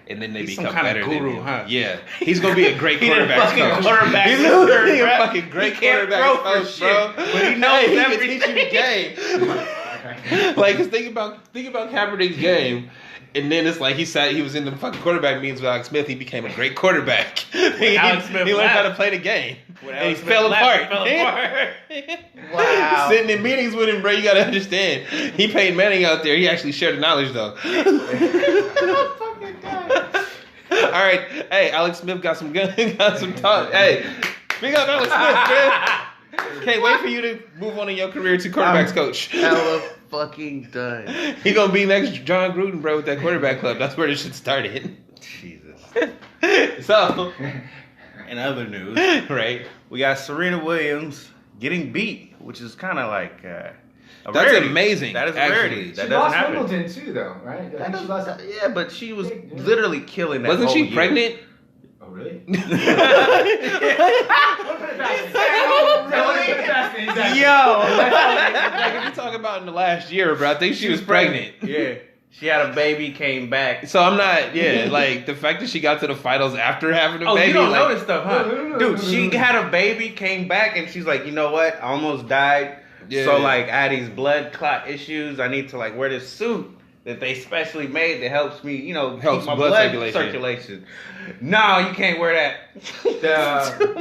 And then they He's some become kind of better guru, than him. huh? Yeah. He's going to be a great He's a quarterback fucking coach. quarterback He's wizard, literally a bruh. fucking great He can't quarterback throw for coach, shit, bro. but he knows He everything. can teach you the game. Like, 'cause think about Kaepernick's game. And then it's like he was in the fucking quarterback meetings with Alex Smith. He became a great quarterback. Alex Smith he learned how left. to play the game. When And he Alex Smith fell left, apart. he fell apart. Wow. Sitting in meetings with him, bro, you gotta understand. He paid Manning out there. He actually shared the knowledge, though. All right, hey, Alex Smith got some talk. Hey, big up Alex Smith, man. Can't wait for you to move on in your career to quarterbacks coach. Hella fucking done. He gonna be next John Gruden, bro, with that quarterback club. That's where this shit started. Jesus. So, In other news, right? we got Serena Williams getting beat, which is kind of like a That's rarity. amazing, That is a actually. rarity. She That doesn't lost happen. Wimbledon too, though, right? I think she lost. Yeah, but she was literally killing that. Wasn't whole she year. pregnant? Oh, really? Yo. Like if you talk about in the last year, bro, I think she was pregnant. Yeah. She had a baby, came back. So I'm not, like the fact that she got to the finals after having a Oh, baby. you don't like, know this stuff, huh? Dude, she had a baby, came back, and she's like, you know what? I almost died. Yeah. So, like, I had these blood clot issues. I need to, like, wear this suit that they specially made that helps me, Helps keep my blood blood circulation. No, you can't wear that.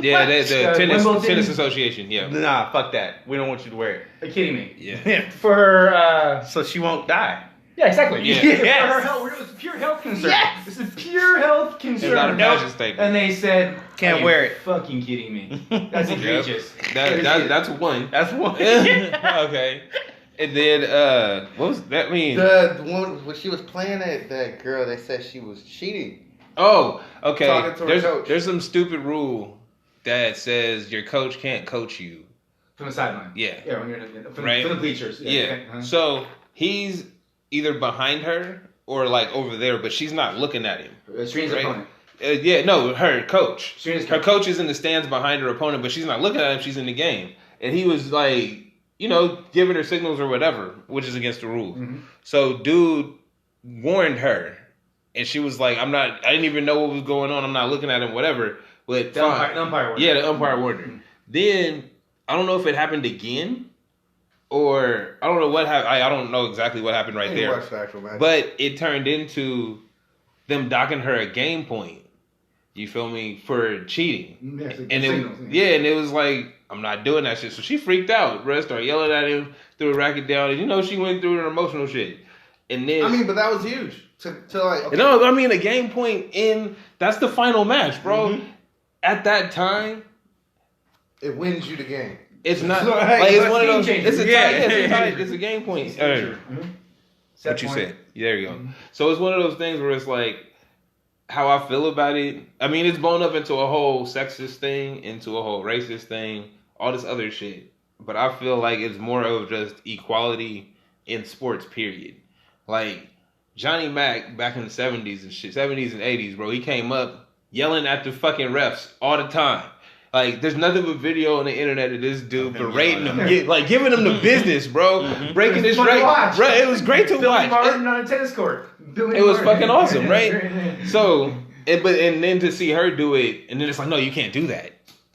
Yeah, the tennis Wimbledon. association. Yeah, Nah, fuck that. We don't want you to wear Are you kidding me? yeah. For her, it. So she won't die. yeah, exactly. Yeah. For her health, it was pure health concern. Yes. This is pure health concern. It's not a fashion statement. And they said, Can't "Are you wear it." Fucking kidding me? That's egregious. That's one. That's one. Okay. And then what was that mean? The one when she was playing that girl, they said she was cheating. Oh, okay. Talking to her coach. There's some stupid rule that says your coach can't coach you. From the sideline. Yeah. Yeah, when you're from, Right. from the bleachers. Yeah. Okay, uh-huh. So he's either behind her or like over there, but she's not looking at him. Serena's Right. opponent. Her coach. Serena's Her coach is in the stands behind her opponent, but she's not looking at him. She's in the game, and he was like, giving her signals or whatever, which is against the rules. Mhm. So, dude warned her, and she was like, I didn't even know what was going on. I'm not looking at him, whatever. But The fine. umpire warned. Yeah, the umpire warned her. Then I don't know if it happened again, or I don't know what happened. I don't know exactly what happened right there. Watch the actual match. But it turned into them docking her a game point. You feel me? For cheating. Yeah, it's like And signals, and it was like, I'm not doing that shit. So she freaked out, bro. Started yelling at him, threw a racket down, and she went through her emotional shit. And then I mean, but that was huge. To like, okay. no, I mean a game point that's the final match, bro. Mm-hmm. At that time, It wins you the game. it's not Right. like it's But one of game those. changer. It's a Yeah. it's a game point. Set What you point. said? There you go. So it's one of those things where it's like how I feel about it. I mean, it's blown up into a whole sexist thing, into a whole racist thing, all this other shit. But I feel like it's more of just equality in sports, period. Like Johnny Mac back in the 70s and shit, 70s and 80s, bro, he came up yelling at the fucking refs all the time. Like, there's nothing but video on the internet of this dude berating them, giving them the business, bro. Breaking this fun to right. watch. Bro, it was great to Billy watch. Martin on a tennis court. It was fucking awesome, right? So, and then to see her do it, and then it's like, no, you can't do that.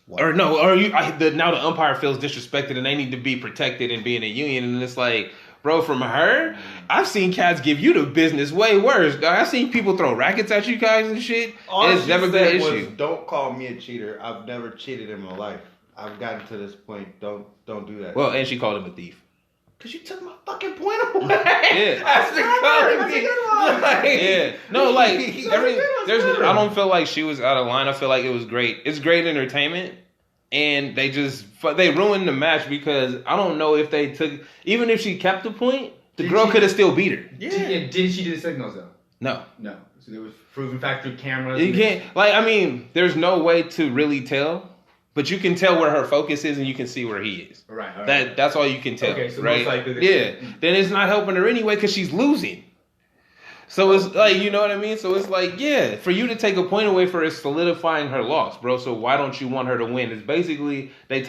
Or no, or now the umpire feels disrespected, and they need to be protected and be in a union, and it's like, bro, from her, I've seen cats give you the business way worse. Dog. I've seen people throw rackets at you guys and shit, All and it's she never been an said issue. was, don't call me a cheater. I've never cheated in my life. I've gotten to this point. Don't do that. Well, and she called him a thief. Because you took my fucking point away. Yeah. That's a good one. Yeah. No, like That's a good one. I don't feel like she was out of line. I feel like it was great. It's great entertainment, and they ruined the match because I don't know if they took, even if she kept the point, the girl could have still beat her. Did she do the signals though? No. So there was proven fact through cameras. You can't, like, I mean, there's no way to really tell, but you can tell where her focus is and you can see where he is. Right. That's all you can tell. Okay, so right? most likely Then it's not helping her anyway because she's losing. So it's like, you know what I mean? So it's like, yeah, for you to take a point away for her is solidifying her loss, bro. So why don't you want her to win? It's basically they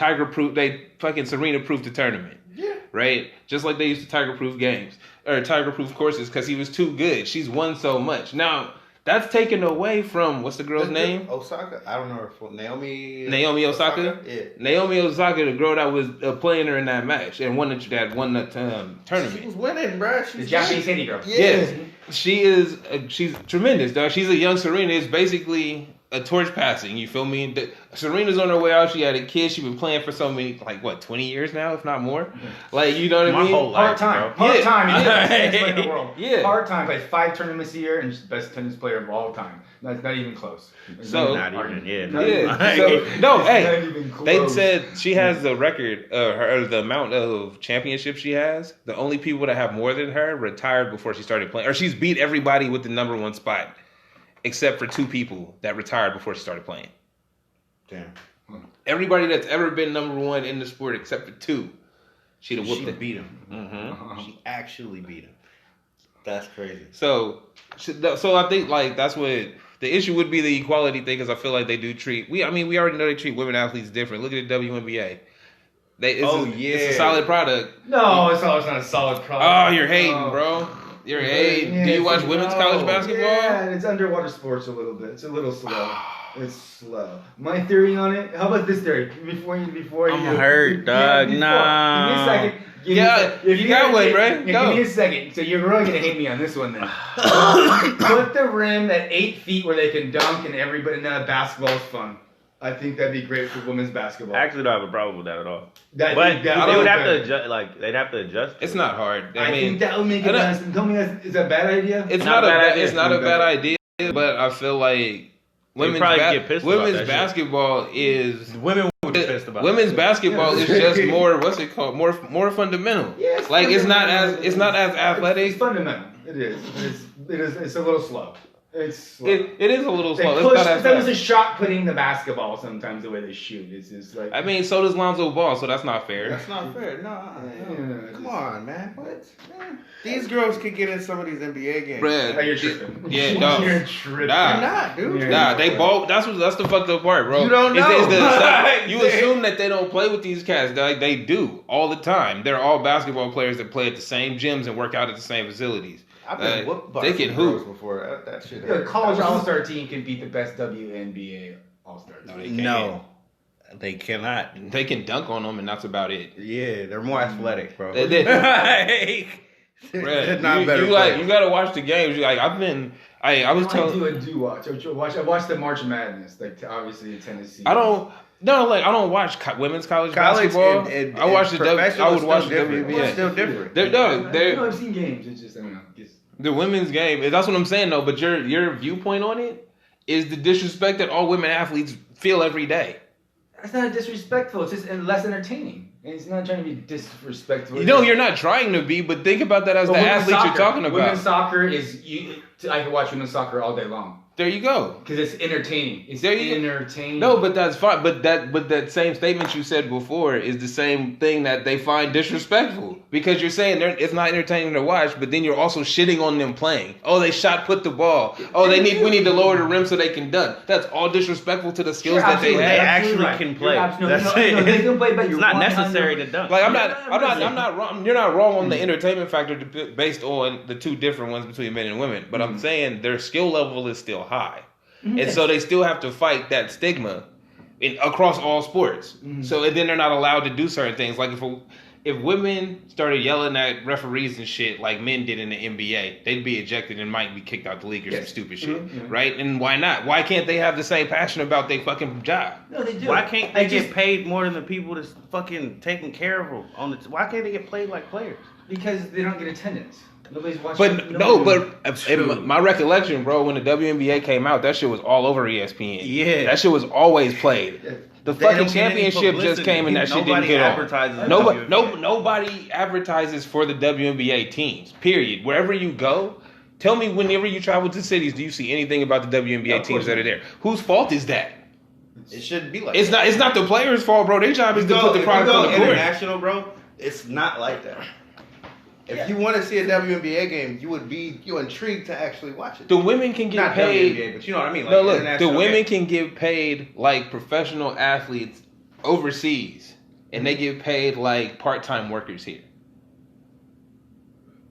fucking Serena proofed the tournament. Yeah. Right? Just like they used to Tiger-proof games or Tiger-proof courses because he was too good. She's won so much. Now, that's taken away from, what's the girl's name? Osaka. I don't know her full Naomi Osaka? Yeah. Naomi Osaka, the girl that was playing her in that match and won the tournament. She was winning, bro. The Japanese Haiti girl. Yes. She's tremendous, dog. She's a young Serena. It's basically a torch passing. You feel me? Serena's on her way out. She had a kid. She's been playing for so many, 20 years now, if not more. Like, you know what I mean? My whole life, Part bro. time. Best player in the world. Yeah. Part time. Played 5 tournaments a year and she's the best tennis player of all time. That's not even close. So Not even, yeah. They said she has the record, the amount of championships she has. The only people that have more than her retired before she started playing, or she's beat everybody with the number one spot, except for 2 people that retired before she started playing. Damn. Everybody that's ever been number 1 in the sport, except for 2, she'd have whooped She it. beat him. Mm-hmm. She actually beat him. That's crazy. So I think that's what the issue would be, the equality thing, because I feel like they do treat. We already know they treat women athletes different. Look at the WNBA. It's a solid product. No, it's not a solid product. Oh, you're hating, bro. You're hating. Yeah, do you watch women's college basketball? Yeah, and it's underwater sports a little bit. It's a little slow. It's slow. My theory on it. How about this theory? Before you. I'm hurt, dog. Nah. Give me a second. If you got one, right? Give me a second. So you're really gonna hate me on this one then. Put the rim at 8 feet where they can dunk and everybody. Now basketball's fun. I think that'd be great for women's basketball. I actually don't have a problem with that at all. But they would have to adjust. They'd have to adjust. It's not hard. I think that would make it nice. Tell me, is that a bad idea? It's not a bad idea. But I feel like women's basketball is women would be pissed about. Women's basketball is just more. What's it called? More fundamental. Yeah, it's not as athletic. It's fundamental. It is. It's a little slow. It's slow. It is a little slow. That was a shot putting the basketball sometimes the way they shoot. It's just like. I mean, so does Lonzo Ball, so that's not fair. That's not fair. No. Come on, man. What? These girls could get in some of these NBA games. Bruh, you're tripping. Yeah, no. You're tripping. Nah. You're not, dude. Nah, they ball. That's the fucked up part, bro. You don't know. You assume that they don't play with these cats. Like, they do all the time. They're all basketball players that play at the same gyms and work out at the same facilities. I've been whooped by they can hoop before. That shit. The college all-star team can beat the best WNBA all-star team. No, they can't. No, they cannot. They can dunk on them, and that's about it. Yeah, they're more athletic, bro. Bruh, you gotta watch the games. I was telling. I do watch. I watch the March Madness, obviously in Tennessee. I don't watch women's college basketball. I watch the I would watch the WNBA. It's still different. I've seen games. It's just I don't know. The women's game. That's what I'm saying though. But your viewpoint on it is the disrespect that all women athletes feel every day. That's not disrespectful. It's just less entertaining. And it's not trying to be disrespectful. You're not trying to be, but think about that as the athlete you're talking about. Women's soccer is I can watch women's soccer all day long. There you go. Because it's entertaining. It's entertaining. No, but that's fine. But that same statement you said before is the same thing that they find disrespectful. Because you're saying it's not entertaining to watch, but then you're also shitting on them playing. Oh, they shot put the ball. Oh, we need to lower the rim so they can dunk. That's all disrespectful to the skills that they have. They actually can play. That's it. They can play, but it's not necessary to dunk. Like I'm not wrong. You're not wrong on the entertainment factor based on the two different ones between men and women. But I'm saying their skill level is still high. And so they still have to fight that stigma across all sports. So then they're not allowed to do certain things. Like if women started yelling at referees and shit like men did in the NBA, they'd be ejected and might be kicked out the league or some stupid shit, right? And why not? Why can't they have the same passion about their fucking job? No, they do. Why can't they get paid more than the people that's fucking taking care of them? Why can't they get paid like players? Because they don't get attendance. Nobody's watching. My recollection, bro, when the WNBA came out, that shit was all over ESPN. Yeah. That shit was always played. The They don't fucking get any championship just publicity. came and that shit didn't Nobody get advertises on. the Nobody advertises for the WNBA teams. Period. Wherever you go, tell me whenever you travel to cities, do you see anything about the WNBA teams that are there? Whose fault is that? It shouldn't be like It's that. not. It's not the players' fault, bro. Their job is to put the product on the court. International, bro, it's not like that. If you want to see a WNBA game, you're intrigued to actually watch it. The women can get Not paid. WNBA, but you know what I mean. Like No, look, the international women game. can get paid like professional athletes overseas, and they get paid like part-time workers here.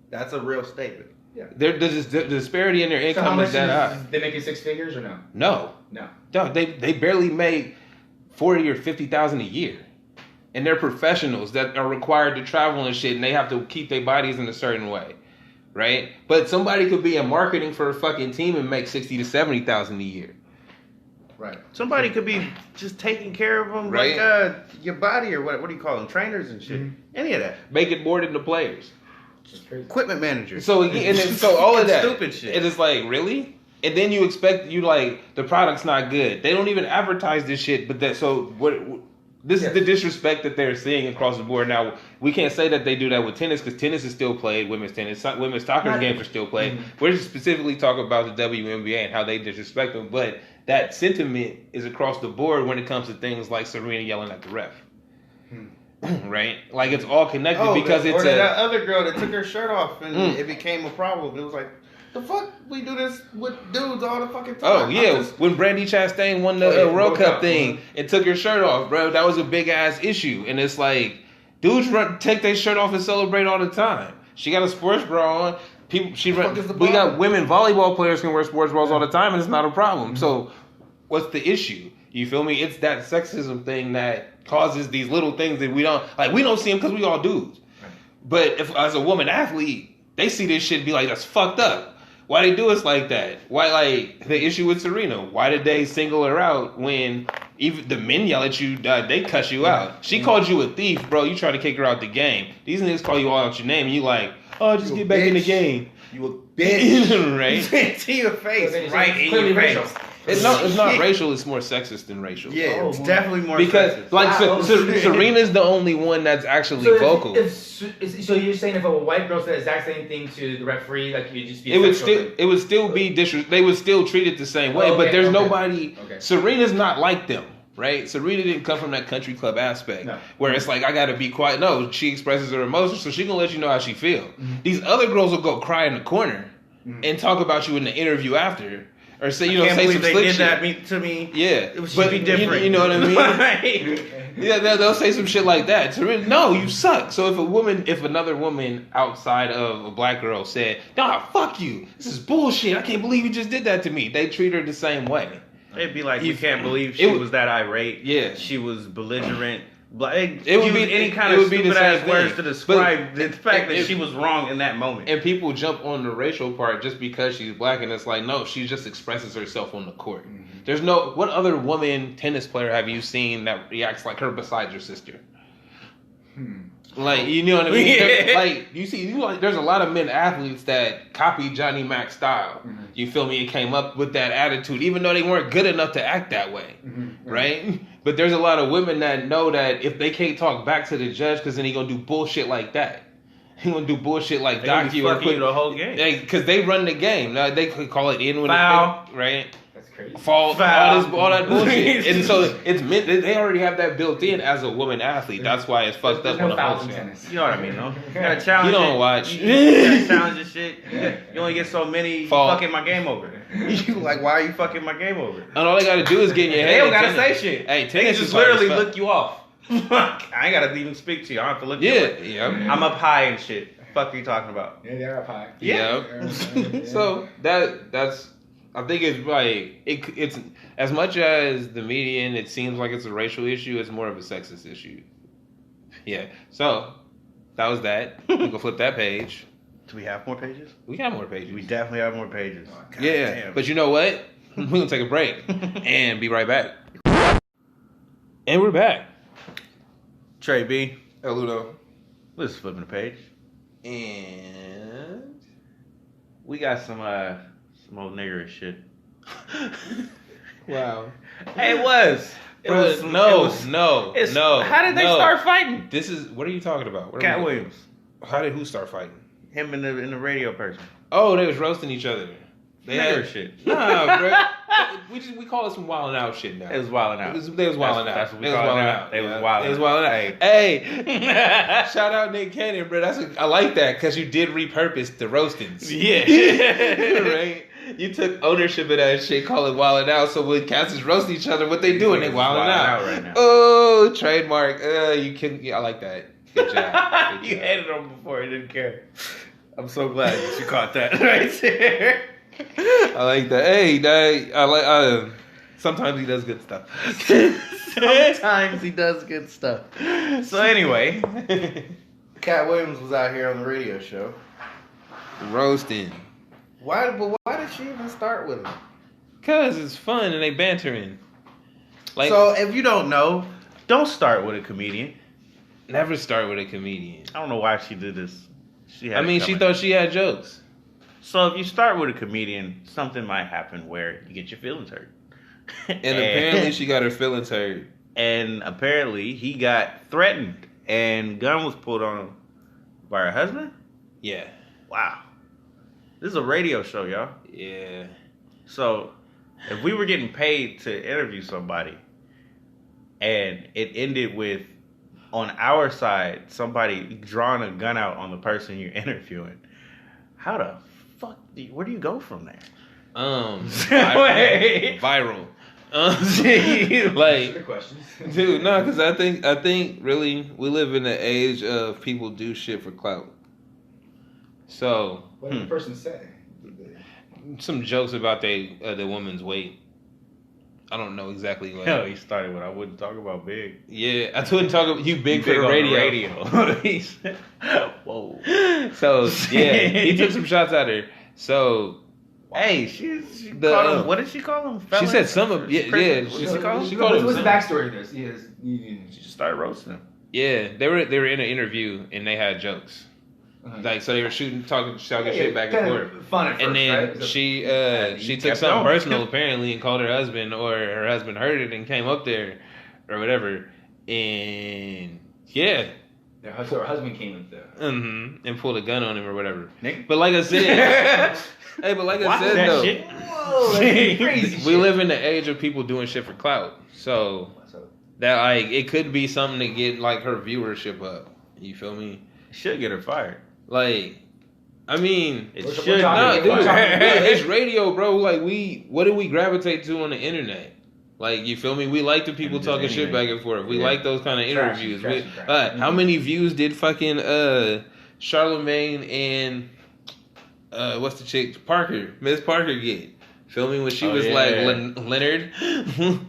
That's a real statement. The disparity in their So how income much is that high. they making 6 figures or no? No, No. dog, they barely make 40 or 50,000 a year, and they're professionals that are required to travel and shit, and they have to keep their bodies in a certain way, right? But somebody could be in marketing for a fucking team and make 60 to 70,000 a year. Right. Somebody could be just taking care of them, Right. like your body or what do you call them, trainers and shit. Any of that. Make it more than the players. Just crazy. Equipment managers. So and then, so all of that Stupid shit. It is like, really? And then you expect the product's not good. They don't even advertise this shit. But that this is the disrespect that they're seeing across the board. Now we can't say that they do that with tennis because tennis is still played. Women's tennis, women's soccer games are still played. We're just specifically talking about the WNBA and how they disrespect them. But that sentiment is across the board when it comes to things like Serena yelling at the ref. Right? Like it's all connected because it's that other girl that took her shirt off and it became a problem. It was like, the fuck, we do this with dudes all the fucking time. Oh yeah, when Brandy Chastain won the World Cup thing and took her shirt off, bro, that was a big ass issue. And it's like, dudes take their shirt off and celebrate all the time. She got a sports bra on. We got women volleyball players can wear sports bras all the time, and it's not a problem. So, what's the issue? You feel me? It's that sexism thing that causes these little things that we don't like. We don't see them because we all dudes. But if as a woman athlete, they see this shit and be like, that's fucked up. Why they do us like that? Why, like, the issue with Serena? Why did they single her out when even the men yell at you, they cuss you out? She called you a thief, bro. You try to kick her out the game. These niggas call you all out your name, and you like, oh, just get back in the game. You a bitch. Right? To your face. Right in your face. It's not racial. It's more sexist than racial. Yeah, it's definitely more because sexist. like Serena's the only one that's actually vocal. So you're saying if a white girl said the exact same thing to the referee, like you'd just be It would still be they would still treat it the same way. But there's nobody. Okay. Serena's not like them, right? Serena didn't come from that country club aspect where it's like I gotta be quiet. No, she expresses her emotions, so she gonna let you know how she feel. These other girls will go cry in the corner and talk about you in the interview after. Or say say some slick shit. That to me. Yeah, It should be different. You know what I mean? Yeah, they'll say some shit like that. No, you suck. So if another woman outside of a black girl said, "Nah, fuck you. This is bullshit. I can't believe you just did that to me," they treat her the same way. They'd be like, "We can't believe she was that irate. Yeah, she was belligerent." It would be any kind of stupid ass words to describe the fact that she was wrong in that moment. And people jump on the racial part just because she's black, and it's like, no, she just expresses herself on the court. There's what other woman tennis player have you seen that reacts like her besides your sister? Like, you know what I mean? Yeah. Like, there's a lot of men athletes that copied Johnny Mac's style. You feel me? And came up with that attitude, even though they weren't good enough to act that way, right? But there's a lot of women that know that if they can't talk back to the judge, because then he gonna do bullshit like that. He gonna do bullshit like they dock you or put you the whole game. Because they run the game. Now, they could call it in when foul, right? Crazy. Fall, all that bullshit. And so it's meant they already have that built in as a woman athlete. That's why it's fucked up on the whole shit. You know what I mean, though? You gotta challenge. You don't watch. You gotta challenge this shit. You only get so many. Fucking my game over. You like, why are you fucking my game over? And all they gotta do is get in your head. They don't gotta say shit. Hey, they tennis just is hard literally as fuck. look you off. I ain't gotta even speak to you. I don't have to look. Yeah. I'm up high and shit. Fuck are you talking about? Yeah, they're up high. Yeah. So that's. I think it's like it's as much as the median. It seems like it's a racial issue. It's more of a sexist issue. Yeah. So that was that. We can flip that page. Do we have more pages? We got more pages. We definitely have more pages. Yeah. Damn. But you know what? We're gonna take a break and be right back. And we're back. Trey B. El Ludo. We're just flipping the page. And we got some old niggerish shit. Wow. Hey, it was. No. How did they start fighting? This is what are you talking about? Katt Williams, How did who start fighting? him and the radio person. Oh, they was roasting each other. They Nigger shit. Nah, bro. We call it some wilding out shit now. It was wilding out. They was wilding out. That's what we They was call it wilding now. out. They was Yeah. wilding They was out. wilding out. Hey, shout out Nick Cannon, bro. I like that because you did repurpose the roastings. Yeah. Right. You took ownership of that shit. Call it wilding out. So when cats is roasting each other, what they doing? They wilding out right now. Oh, trademark. You can. Yeah, I like that. Good job. Good You job. hated him before. He didn't care. I'm so glad that you caught that right there. I like that. Hey, I like. Sometimes he does good stuff. Sometimes he does good stuff. So anyway, Katt Williams was out here on the radio show. Roasting. Why did she even start with him? Cause it's fun and they bantering. Like, so if you don't know, don't start with a comedian. never start with a comedian. I don't know why she did this. She Thought she had jokes. So if you start with a comedian, something might happen where you get your feelings hurt. And apparently she got her feelings hurt. And apparently he got threatened and gun was pulled on him by her husband? Yeah. Wow. This is a radio show, y'all. Yeah. So if we were getting paid to interview somebody and it ended with, on our side, somebody drawing a gun out on the person you're interviewing, how the fuck, where do you go from there? Viral. Like, Good questions. dude, no, because I think really we live in the age of people do shit for clout. So What did the person say? some jokes about the woman's weight. I don't know exactly. Like, Hell, he started with, I wouldn't talk about big. yeah, I couldn't talk about you big for the on radio. He said, whoa. So yeah, he took some shots at her. So Hey, she called him, what did she call him? she said some of She called him? What's the backstory of this? She just started roasting him. Yeah, they were in an interview and they had jokes. Like, so they were talking shit back and forth. Fun at first, And then right? she took kept something going. personal apparently and called her husband, or her husband heard it and came up there or whatever. And yeah. So her husband came up there. And pulled a gun on him or whatever. Nick? But like I said, hey, but like I Watch said that though, shit. Whoa, that's crazy. we live in the age of people doing shit for clout. So that like it could be something to get like her viewership up. You feel me? Should get her fired. Like, I mean, It We're should. talking- no, dude, We're talking- it's radio, bro. Like what do we gravitate to on the internet? Like, you feel me? We like the people talking shit back and forth. We like those kind of interviews. Trash. How many views did fucking Charlemagne and what's the chick Miss Parker get? Feel me? When she was like Leonard.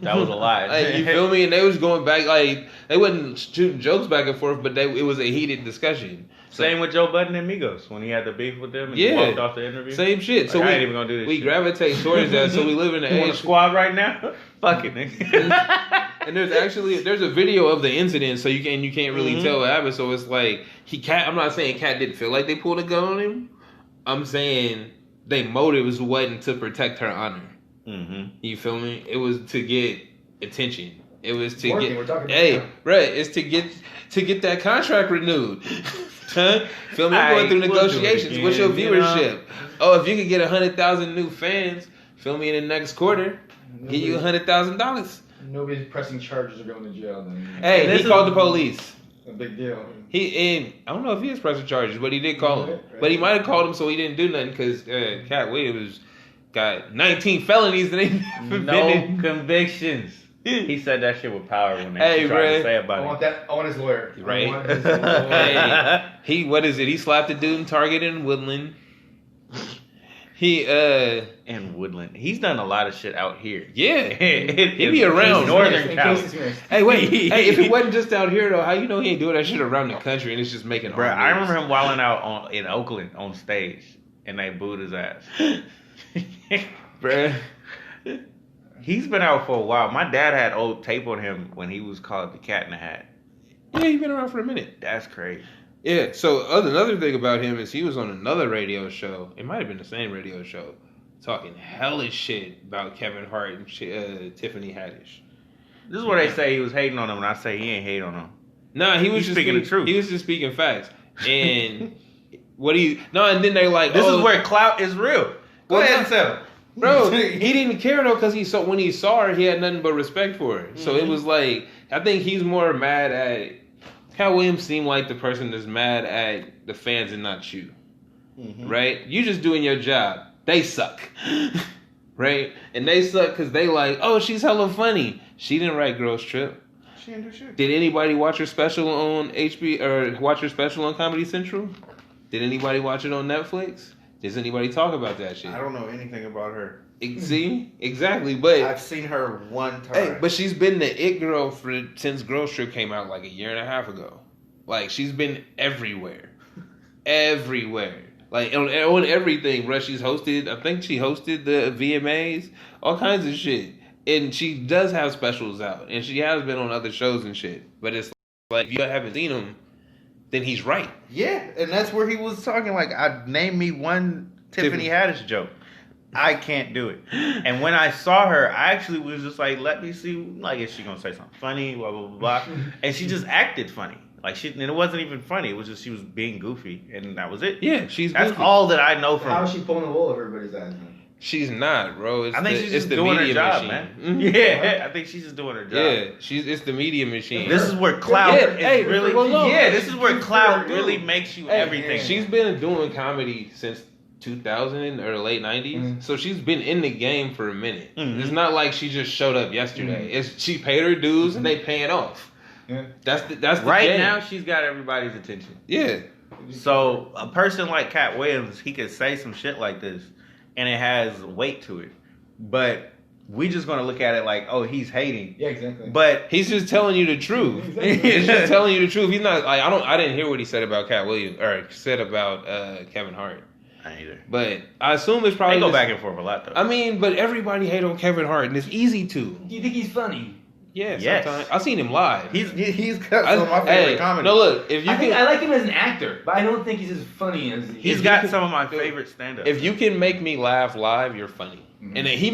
That was a lie. Like, you feel me? And they was going back, like, they wasn't shooting jokes back and forth, but it was a heated discussion. Same with Joe Budden and Migos when he had the beef with them and he walked off the interview. Same shit. So I we ain't even gonna do this we shit. gravitate towards that. So we live in the You want a age. squad right now? Fuck it, nigga. And there's a video of the incident, so you can't really tell what happened. So it's like I'm not saying Katt didn't feel like they pulled a gun on him. I'm saying their motives wasn't to protect her honor. You feel me? It was to get attention. It was to We're talking about right. It's to get that contract renewed. Huh? Feel me? I'm going through We'll do it negotiations. again, What's your you viewership? Oh, if you could get 100,000 new fans, feel me, in the next quarter, give you $100,000. Nobody's pressing charges or going to jail. Then Hey, he called the police. a big deal. I don't know if he is pressing charges, but he did call him. But he might have called him so he didn't do nothing because Katt Williams got 19 felonies and they No convictions. He said that shit with power when they tried to say I about want it. that. I want his lawyer. Right. I want his lawyer. He slapped a dude in Target in Woodland. In Woodland. He's done a lot of shit out here. Yeah. He be around. Northern Cali. Hey, wait. Hey, if it wasn't just out here though, how you know he ain't doing that shit around the country and it's just making Bro, all I news? remember him wilding out in Oakland on stage and they booed his ass. Bruh. He's been out for a while. My dad had old tape on him when he was called the Cat in the Hat. Yeah, he been around for a minute. That's crazy. Yeah, so another thing about him is he was on another radio show. It might have been the same radio show, talking hellish shit about Kevin Hart and Tiffany Haddish. This is where they say he was hating on him, and I say he ain't hate on him. No, he was He's just speaking the truth. He was just speaking facts. And and then they like, This is where clout is real. Go ahead and tell him. Bro, he didn't care though because when he saw her, he had nothing but respect for her. So it was like, I think he's more mad at Katt Williams. Seemed like the person that's mad at the fans and not you, right? You just doing your job. They suck, right? And they suck because they like, oh, she's hella funny. She didn't write Girls Trip. She didn't do shit. Did anybody watch her special on HBO or watch her special on Comedy Central? Did anybody watch it on Netflix? Does anybody talk about that shit? I don't know anything about her. See? Exactly, but I've seen her one time. hey, but she's been the it girl since Girls Trip came out like a year and a half ago. Like she's been everywhere. Everywhere. Like on everything, bro. She's hosted, I think she hosted the VMAs, all kinds of shit. And she does have specials out. And she has been on other shows and shit. But it's like, if you haven't seen him, then he's right. Yeah, and that's where he was talking like, name me one Tiffany Haddish joke. I can't do it. And when I saw her, I actually was just like, let me see, like, is she gonna say something funny, blah, blah, blah, blah. And she just acted funny. Like, and it wasn't even funny. It was just she was being goofy, and that was it. Yeah, That's goofy. All that I know from How her. is she pulling the wool over everybody's eyes, man? She's not, bro. I think she's just the doing her media job, machine. man. Mm-hmm. Yeah, I think she's just doing her job. Yeah, it's the media machine. This is where clout is really. no, this is where clout really makes you everything. She's been doing comedy since 2000 or the late 90s, so she's been in the game for a minute. It's not like she just showed up yesterday. It's she paid her dues and they paying off. Yeah. That's the right game. now. She's got everybody's attention. Yeah. So a person like Katt Williams, he could say some shit like this, and it has weight to it. But we just gonna look at it like, oh, he's hating. Yeah, exactly. But he's just telling you the truth. He's just telling you the truth. He's not. Like, I didn't hear what he said about Katt Williams or said about Kevin Hart. I either. But I assume it's probably they go back and forth a lot though. I mean, but everybody hate on Kevin Hart, and it's easy to. Do you think he's funny? Yeah, yes. sometimes. I've seen him live. He's got some of my favorite comedy. No, look, if you I like him as an actor, but I don't think he's as funny as he's got some of my favorite stand-ups. If you can make me laugh live, you're funny. Mm-hmm. And then he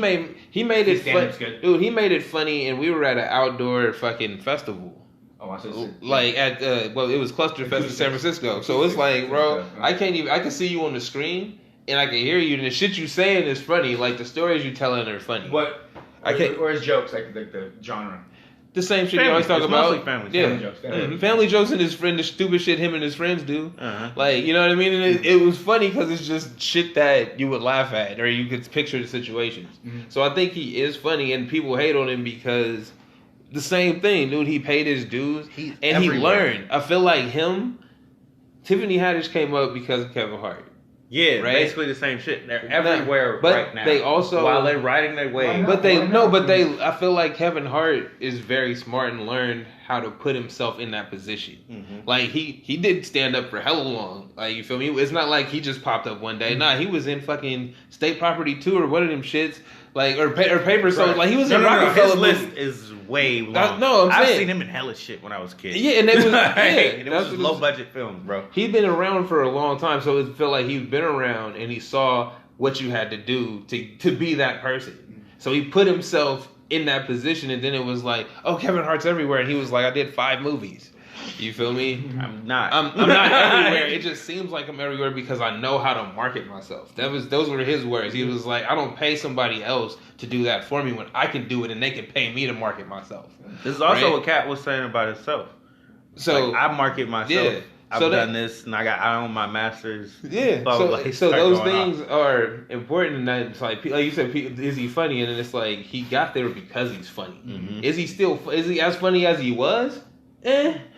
made it funny. Dude, he made it funny, and we were at an outdoor fucking festival. Oh, I said like at it was Cluster Fest in San Francisco. So it's like, bro, I can see you on the screen and I can hear you, and the shit you saying is funny. Like the stories you telling are funny. What? I can't. Or his jokes, like the genre. The same shit you always talk about. Mostly family. Yeah, family jokes. Family jokes and his friend, the stupid shit him and his friends do. Uh-huh. Like, you know what I mean? And it was funny because it's just shit that you would laugh at or you could picture the situations. Mm-hmm. So I think he is funny, and people hate on him because the same thing, dude. He paid his dues and everywhere. He learned. I feel like Tiffany Haddish came up because of Kevin Hart. Yeah, right? Basically the same shit. They're everywhere but right now. They also while they're riding their wave. I feel like Kevin Hart is very smart and learned how to put himself in that position. Mm-hmm. Like he did stand up for hella long. Like, you feel me? It's not like he just popped up one day. Mm-hmm. Nah, he was in fucking State Property 2 or one of them shits. Like or Paper Soldier. Right. Like he was in Rockefeller. His list is way long. I've seen him in hella shit when I was a kid. Yeah, and it was it was low budget films, bro. He's been around for a long time, so it felt like he's been around and he saw what you had to do to be that person. So he put himself in that position, and then it was like, oh, Kevin Hart's everywhere, and he was like, I did 5 movies. You feel me? I'm not. I'm not everywhere. It just seems like I'm everywhere because I know how to market myself. Those were his words. He was like, I don't pay somebody else to do that for me when I can do it and they can pay me to market myself. This is also what Katt was saying about himself. So like, I market myself. Yeah. I've done this, and I own my masters. Yeah. So those things are important, and that it's like you said, is he funny? And then it's like he got there because he's funny. Mm-hmm. Is he as funny as he was?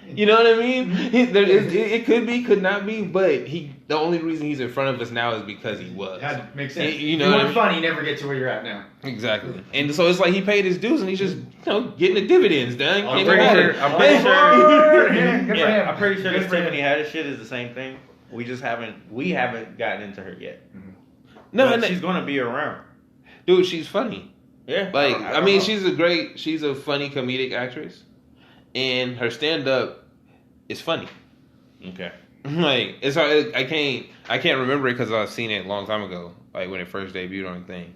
You know what I mean? It could be, could not be, but the only reason he's in front of us now is because he was. That makes sense. You know, if you weren't funny, you never get to where you're at now. Exactly. And so it's like he paid his dues and he's just getting the dividends done. I'm pretty sure this Tiffany Haddish shit is the same thing. We haven't gotten into her yet. Mm-hmm. No, but she's gonna be around. Dude, she's funny. Yeah. Like I mean, she's a funny comedic actress. And her stand up is funny. Okay. Like it's hard. I can't remember it because I've seen it a long time ago, like when it first debuted on the thing.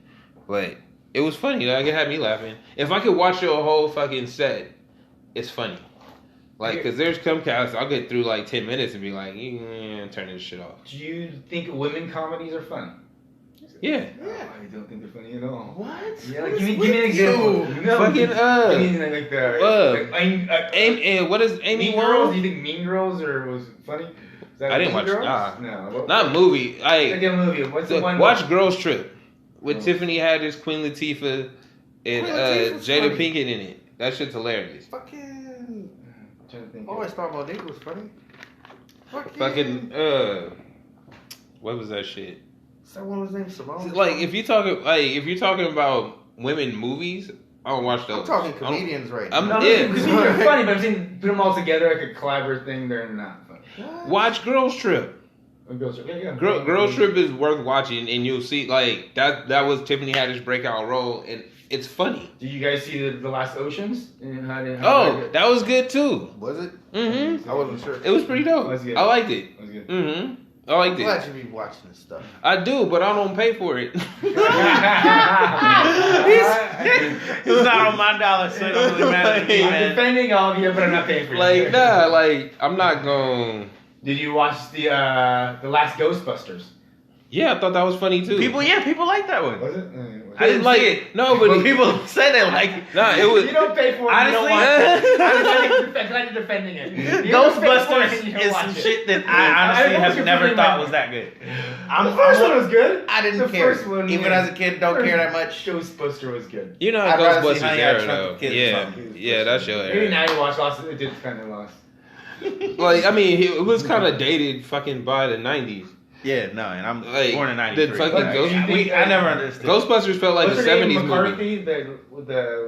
But It was funny. Like, it had me laughing. If I could watch your whole fucking set, it's funny. Like, because there's some casts, I'll get through like 10 minutes and be like, turn this shit off. Do you think women comedies are funny? Yeah. I don't think they're funny at all. What? Yeah, like, give me an example. No, Fucking, give me like what is Amy Mean Girls? Wong? Do you think Mean Girls was funny? Is that I didn't Mean watch. Girls? Nah, No. not movie. Like a movie. What's the one? Watch Girls Trip with Tiffany Haddish, Queen Latifah, and Latifah's Jada funny. Pinkett in it. That shit's hilarious. Fucking. I'm trying to think. Always thought Monique was funny. Fucking what was that shit? Is that one was named Simone? Like if you're talking about women movies, I don't watch those. I'm talking comedians right now. No, because they're funny, but I'm saying put them all together like a collaborative thing. They're not funny. Watch Girls Trip. Girls Trip. Yeah. Girls Trip is worth watching, and you'll see like that was Tiffany Haddish's breakout role, and it's funny. Did you guys see the Last Oceans? And That was good too. Was it? Mm-hmm. I wasn't sure. It was pretty dope. Was good. I liked it. It was good. Mm-hmm. I liked I'm it. glad you be watching this stuff. I do, but I don't pay for it. It's not on my dollar, so it don't really matter to me, I'm man. defending all of you, but I'm not paying for you. Like, nah, like, I'm not going. Did you watch the last Ghostbusters? Yeah, I thought that was funny too. People like that one. Was it? I didn't like it. No, but people say they like it. Nah, it was. You don't pay for it. Honestly, you don't watch it. I'm glad you're defending it. You don't pay for it, Ghostbusters you don't is watch some it. shit that I honestly have never thought was that good. The first one was good. I didn't The care. first one, Even as a kid, don't care that much. Ghostbuster was good. You know I'd how rather see Ghostbusters Honey, I era Shrunk though. the Kids or Yeah, something. yeah, that's your Maybe era. now you watch Lost. It did kind of Lost. Like, I mean, it was kind of dated, fucking by the '90s. Yeah, no, and I'm Like, born in '93. the fucking Ghost- I never understood. Ghostbusters felt like What's the her name? '70s movie. McCarthy,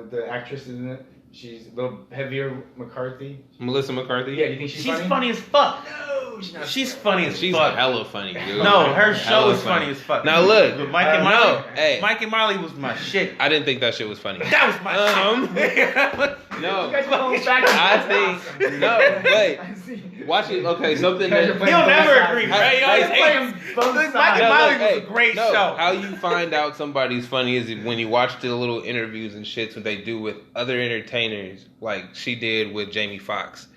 the actress, isn't it? She's a little heavier. McCarthy. Melissa McCarthy. Yeah, do you think she's funny? funny as fuck. No, she's not. She's funny as She's fuck. hella funny, dude. No, her show Hella is funny as fuck. Now look, With Mike and Molly. no, hey, Mike and Molly was my shit. I didn't think that shit was funny. That was my shit. No, You guys are going back. I think no. Wait, I see. watch it. Okay, something You guys that are playing He'll both never sides. agree, Hey, right? He always hey, hates. both Mike sides. and Molly look, was a great no, show. How you find out somebody's funny is when you watch the little interviews and shits what they do with other entertainers, like she did with Jamie Foxx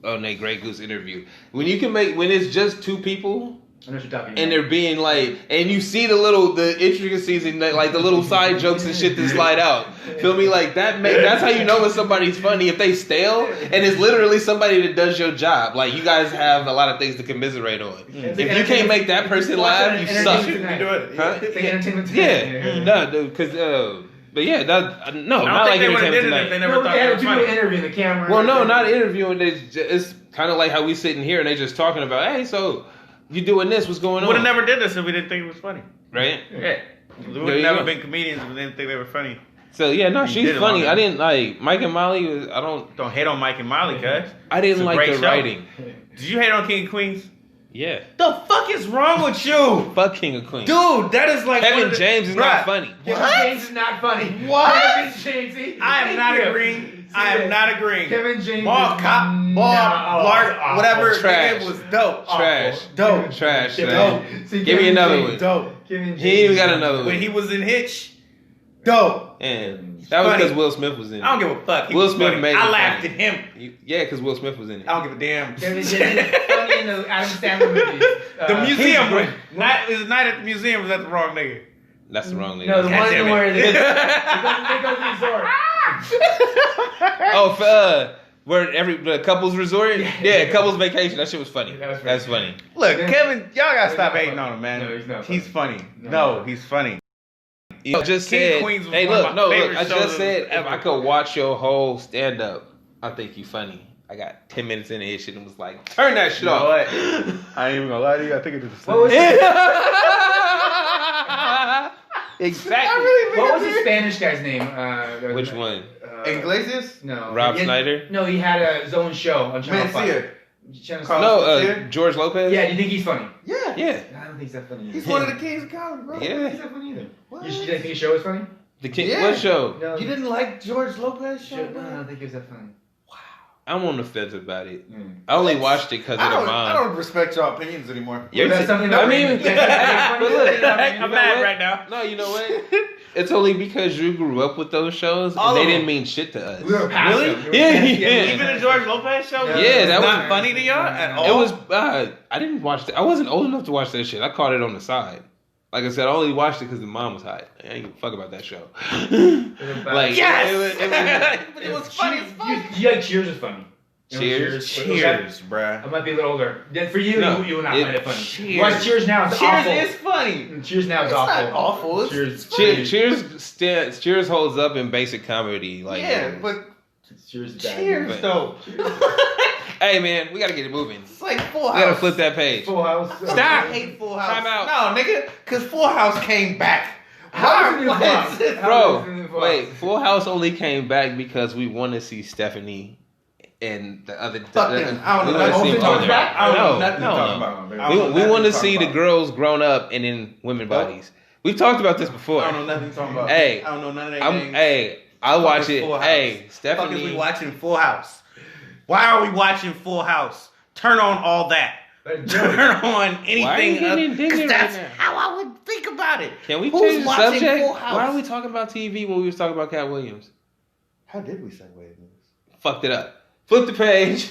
on that Grey Goose interview. When it's just two people. I know what you're talking And about. they're being like, and you see the intricacies and like the little side jokes and shit that slide out. Feel me? Like that's how you know when somebody's funny. If they stale and it's literally somebody that does your job. Like you guys have a lot of things to commiserate on. If you can't make that person laugh, you suck. You do it. Huh? It's like entertainment Yeah, tonight. no, dude, because but yeah, that no, I not don't like think they would have entertainment did it if they tonight. never No, thought they they had were to do funny. an interview in the camera. Well, no, not interviewing. It's kind of like how we sitting here and they just talking about, hey, so you doing this? What's going on? Would have never did this if we didn't think it was funny. Right. Yeah. We There would have you never go. been comedians if we didn't think they were funny. So yeah, no, You she's did it funny. long I didn't like Mike and Molly. Don't hate on Mike and Molly, cuz. I It's didn't a like great the show. writing. Did you hate on King of Queens? Yeah. The fuck is wrong with you? Fuck King of Queens. Dude, that is like Kevin James is not funny. Kevin James is not funny. What? Kevin James, see? I am Thank not you. agreeing. I am not agreeing. Kevin James Ball is cop, not ball, Lark, awful. whatever. Trash. It was dope. Trash. Dope. Trash. Kevin- man. See, Give me Kevin another James- one. Dope. Kevin James He ain't even got is another When one. he was in Hitch, dope. And that was Funny. because Will Smith was in it. I don't give a fuck. He Will was Smith funny. made I it laughed funny. at him. Yeah, because Will Smith was in it. I don't give a damn. Kevin James is funny in the Adam Sandler movies. The museum great. one. Night at the museum was that the wrong nigga. That's the wrong name. No, the God one damn it. where they go to the resort. Oh, where the couples resort? Yeah, couples vacation. That shit was funny. That was pretty That's funny. Look, Kevin, y'all gotta He's stop not hating funny. on him, man. No, he's not He's funny. No. No, he's funny. You just King said, of Queens was hey, one of look, my no, look, favorite I shows just of- said if I could watch your whole stand up, I think you funny. I got 10 minutes into this shit and was like, turn that shit You know off. what? I ain't even gonna lie to you. I think it was the What was Exactly. What was the Spanish guy's name? Which one? Iglesias? No. Rob He had- Snyder? No, he had his own show on Channel 5. Mencia. Channel Carlos 5. No, Mencia? George Lopez? Yeah, do you think he's funny? Yeah. Yeah. I don't think he's that funny. He's either. one of the kings of comedy, bro. I don't think Yeah. he's that funny either. What? You think his show is funny? The King, Yeah. what show? No, You didn't like George Lopez show? No, I don't think he was that funny. I'm on the fence about it. Mm. I only watched it because of the I mom. don't respect your opinions anymore. You're That's something that I mean, yeah, but look, I'm you know mad what? right now. No, you know what? It's only because you grew up with those shows All and they of didn't them. mean shit to us. We were passive. Yeah, Even the George Lopez show? Yeah, that was not was- funny to y'all at all? It was. I didn't watch that. I wasn't old enough to watch that shit. I caught it on the side. Like I said, I only watched it because the mom was hot. I ain't give a fuck about that show. Like, Yes! it But it was funny as fuck. Yeah, Cheers is funny. You know, Cheers? Cheers, bruh. I might be a little older. Then for you, No, you will not it- find it funny. Cheers. Watch Cheers now. It's Cheers awful. is funny. Cheers now is It's awful. not awful. It's Cheers holds up in basic comedy. Like, yeah, but Cheers is bad. Cheers But- though. hey man, we gotta get it moving. It's like Full House. We gotta flip that page. Full House. Stop. I hate Full House. Time out. No, nigga, because Full House came back. How is it Why- Full why House? is it- How is it Bro, Full wait, House? Full House only came back because we want to see Stephanie and the other. Fuck them. I don't we know. wanna That see whole them thing together. back? I don't know No, nothing to no, talk no. about. I don't know We nothing want to talk see the about. girls grown up and in women bodies. We've talked about this before. I don't know nothing to talk about. Hey, I don't know none of that games. Hey, I'll Fuck watch is it. Full House? Hey, Fuck is Stephanie. we watching Full House? Why are we watching Full House? Turn on all that. Turn on anything. Why are you getting indignant right that's now? how I would think about it. Can we Who's change the watching subject? Full House? Why are we talking about TV when we was talking about Katt Williams? How did we segue into this? Fucked it up. Flip the page.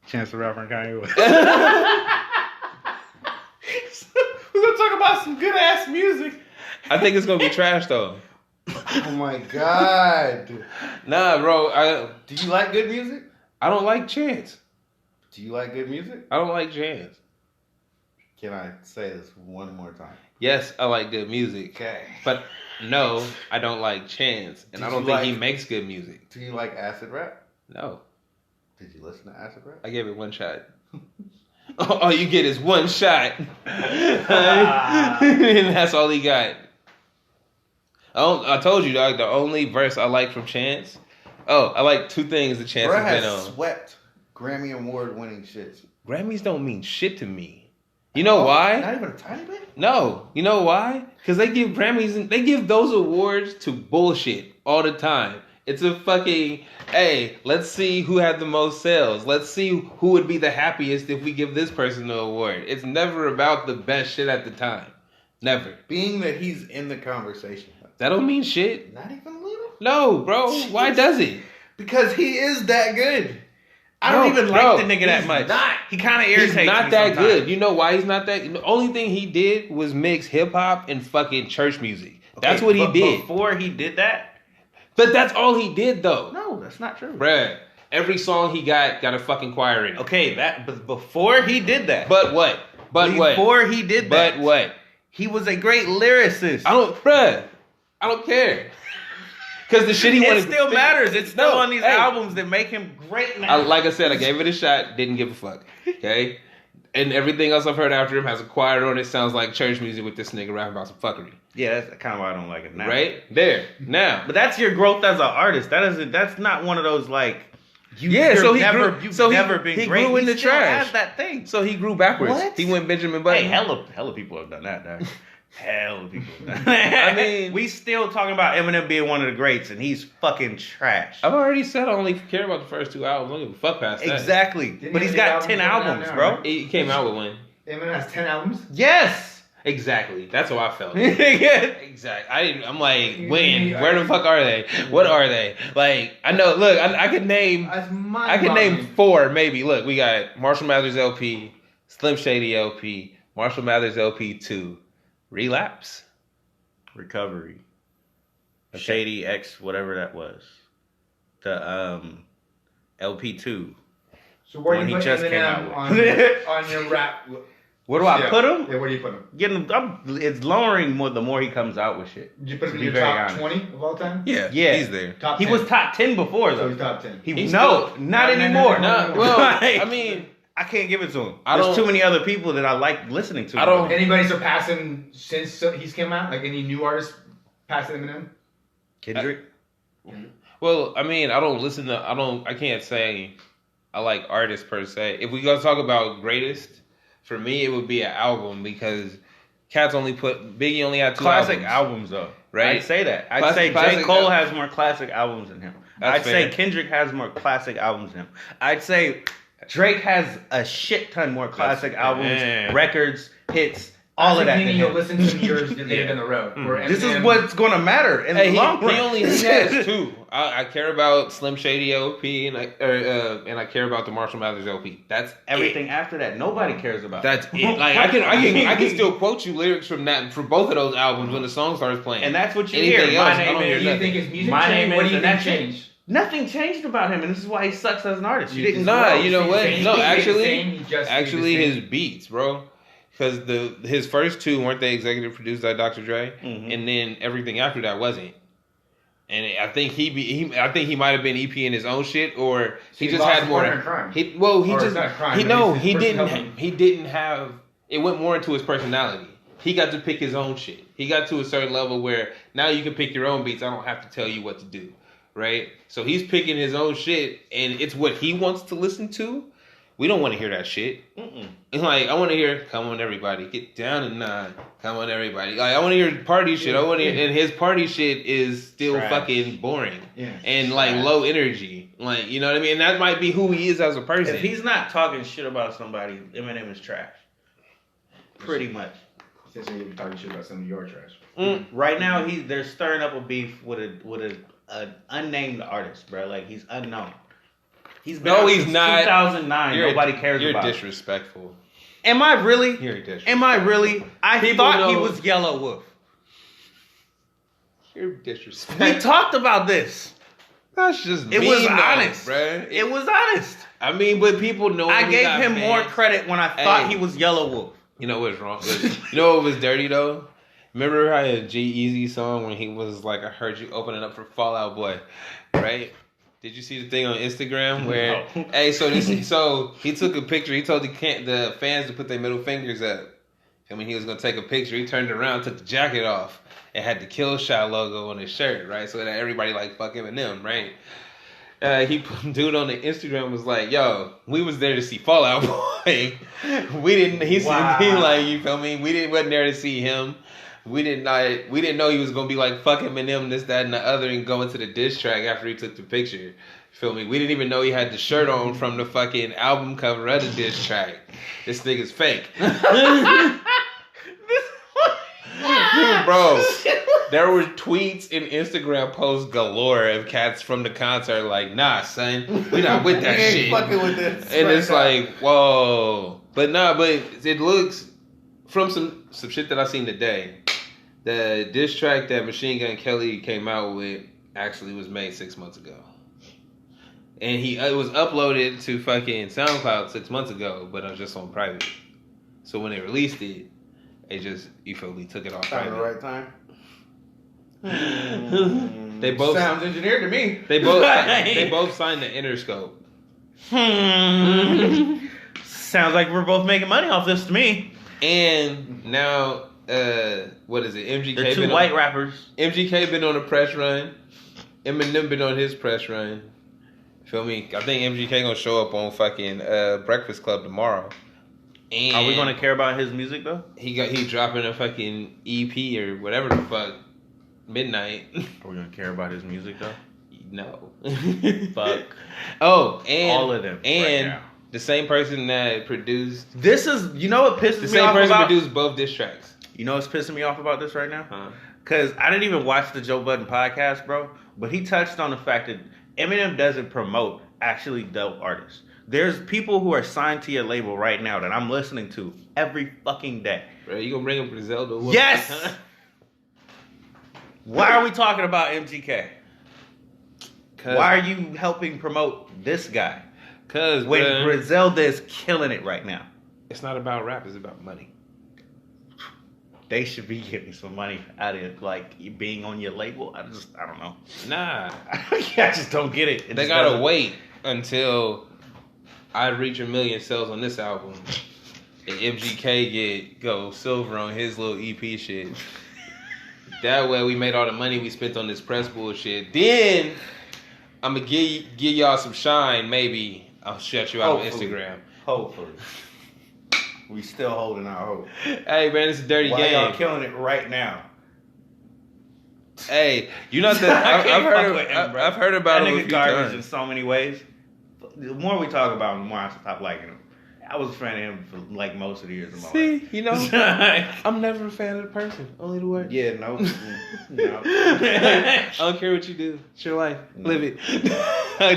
Chance the Rapper and Kanye West. We're gonna talk about some good ass music. I think it's gonna be trash though. Oh my god. Nah, bro. Do you like good music? I don't like Chance. Do you like good music? I don't like Chance. Can I say this one more time? Yes, I like good music. Okay. But no, I don't like Chance. And Did I don't you think he like- makes good music. Do you like acid rap? No. Did you listen to acid rap? I gave it one shot. All you get is one shot. And that's all he got. I told you, dog, the only verse I like from Chance. Oh, I like two things that Chance Bruh has been has on. swept Grammy Award winning shits. Grammys don't mean shit to me. You know Not why? even a tiny bit? No. You know why? Because they give Grammys and they give those awards to bullshit all the time. It's a fucking, hey, let's see who had the most sales. Let's see who would be the happiest if we give this person the award. It's never about the best shit at the time. Never. Being that he's in the conversation. That don't mean shit. Not even a little? No, bro. Why does it? Because he is that good. I don't No, even bro, like the nigga that he's much. not. He kind of irritates He's not me that sometimes. good. You know why he's not that? The only thing he did was mix hip hop and fucking church music. That's Okay, what he but did. Before he did that? But that's all he did though. No, that's not true. Bruh, every song he got a fucking choir in it. Okay, but before he did that. But what? But what? Before he did that. But what? He was a great lyricist. I don't care. Because the shit he It wanted still matters. It's still No, on these hey. albums that make him great now. Like I said, I gave it a shot, didn't give a fuck. Okay? And everything else I've heard after him has a choir on it, sounds like church music with this nigga rapping about some fuckery. Yeah, that's kind of why I don't like it now. Right? There. Now. But that's your growth as an artist. That's not one of those like you've so he never, grew, you've so never he, been he great. grew in the still trash. has that thing. So he grew backwards. What? He went Benjamin Button. Hey, hella people have done that, dog. Hella people have done that. I mean, we still talking about Eminem being one of the greats, and he's fucking trash. I've already said I only care about the first two albums. I don't give a fuck past that. Exactly. Didn't But he he's have got the 10 album albums, coming out now, bro. He came out with one. Eminem has 10 albums? Yes. Exactly. That's how I felt. Yeah. Exactly. I'm like, when? Where the fuck are they? What are they? Like, I know. Look, I could name. That's I can name 4 maybe. Look, we got Marshall Mathers LP, Slim Shady LP, Marshall Mathers LP 2, Relapse. Recovery. Shady X, whatever that was. The LP2. So where One do you he put just came Eminem out with. on your rap? Where do I Yeah. put him? Yeah, where do you put him? It's lowering more the more he comes out with shit. Did you put him To in be your very top honest. 20 of all time? Yeah, Yeah. he's there. Top He 10. was top 10 before So though. he's top 10. He's not No, anymore. Nah, well, Like, I mean, I can't give it to him. I There's don't- too many other people that I like listening to. I don't- Anybody surpass him since he's came out? Like any new artist passing Eminem? Kendrick. well, I mean, I can't say I like artists per se. If we go talk about greatest, for me, it would be an album because Biggie only had 2 Classic albums. though. Right? I'd say that. I'd Classic- say J. classic Cole al- has more classic albums than him. That's I'd say fair. Kendrick has more classic albums than him. I'd say Drake has a shit ton more classic albums, Man. records, hits All of that. Meaning you'll listen to years later down the road. This is what's going to matter in the long run. He has two. I care about Slim Shady LP and I care about the Marshall Mathers LP. That's everything after that. Nobody cares about. That's it. Like I can still quote you lyrics from both of those albums when the song starts playing. And that's what you Anything hear. else, My I don't hear name nothing. You think his music My changed? name What is do you and think that's changed? Nothing changed about him, and this is why he sucks as an artist. You didn't Nah, grow. you know what? No, Actually, his beats, bro. Because his first two weren't they executive produced by Dr. Dre, and then everything after that wasn't. And I think he might have been EPing his own shit, or he just had more. He didn't have. It went more into his personality. He got to pick his own shit. He got to a certain level where now you can pick your own beats. I don't have to tell you what to do, right? So he's picking his own shit, and it's what he wants to listen to. We don't want to hear that shit. It's like, I want to hear, come on everybody, get down at 9. Come on everybody. Like, I want to hear party shit. I want to hear, and his party shit is still fucking boring. And like low energy. Like, you know what I mean? And that might be who he is as a person. If he's not talking shit about somebody, Eminem is trash. Pretty much. Since you're talking shit about some of your trash. Right now, they're stirring up a beef with an unnamed artist, bro. Like, he's unknown. He's not. 2009. Nobody cares about. You're disrespectful. Am I really? You're disrespectful. Am I really? I thought he was Yellow Wolf. You're disrespectful. We talked about this. That's just it was honest, bro. It was honest. I mean, but people know. I gave him more credit when I thought he was Yellow Wolf. You know what's wrong? You know what was dirty though? Remember how a G-Eazy song when he was like, I heard you opening up for Fall Out Boy, right? Did you see the thing on Instagram where, so he took a picture. He told the fans to put their middle fingers up. I mean, he was gonna take a picture. He turned around, took the jacket off, and had the Kill Shot logo on his shirt, right? So that everybody like fuck Eminem, right? Dude on the Instagram was like, "Yo, we was there to see Fall Out Boy. We didn't." He like, you feel me? Wasn't there to see him. We didn't know he was gonna be like fuck Eminem, this, that, and the other, and go into the diss track after he took the picture. Feel me? We didn't even know he had the shirt on from the fucking album cover of the diss track. This nigga's fake. Bro, there were tweets and Instagram posts galore of cats from the concert like, nah, son, we not with that shit. Fucking with this. And it's like, whoa. But it looks, from some shit that I seen today, the diss track that Machine Gun Kelly came out with actually was made 6 months ago. And it was uploaded to fucking SoundCloud 6 months ago, but it was just on private. So when they released it, they just, you feel me, took it off private. At the right time. They both sounds engineered to me. They both signed the Interscope. Sounds like we're both making money off this to me. And now, what is it? MGK. They're two white rappers. MGK been on a press run. Eminem been on his press run. Feel me? I think MGK gonna show up on fucking Breakfast Club tomorrow. And are we gonna care about his music though? He dropping a fucking EP or whatever the fuck. Midnight. Are we gonna care about his music though? No. Fuck. Oh, and all of them. And right now. The same person that produced. This is, you know what pisses me off about? The same person produced both diss tracks. You know what's pissing me off about this right now? Because I didn't even watch the Joe Budden podcast, bro. But he touched on the fact that Eminem doesn't promote actually dope artists. There's people who are signed to your label right now that I'm listening to every fucking day. Bro, you gonna bring up Griselda? Yes! Why are we talking about MGK? Why are you helping promote this guy? Because when Griselda is killing it right now. It's not about rap, it's about money. They should be getting some money out of like being on your label. I don't know. Nah. I just don't get it. They gotta wait until I reach 1 million sales on this album. And MGK go silver on his little EP shit. That way we made all the money we spent on this press bullshit. Then I'm gonna give y'all some shine, maybe. I'll shut you out on Instagram. Hopefully. We still holding our hope. Hey man, it's a dirty game. Why y'all killing it right now? Hey, you know that I've heard about that him nigga garbage in so many ways. The more we talk about him, the more I stop liking him. I was a fan of him for like most of the years of my life. See, you know, I'm never a fan of the person, only the word. Yeah, no. No. I don't care what you do. It's your life. Live it.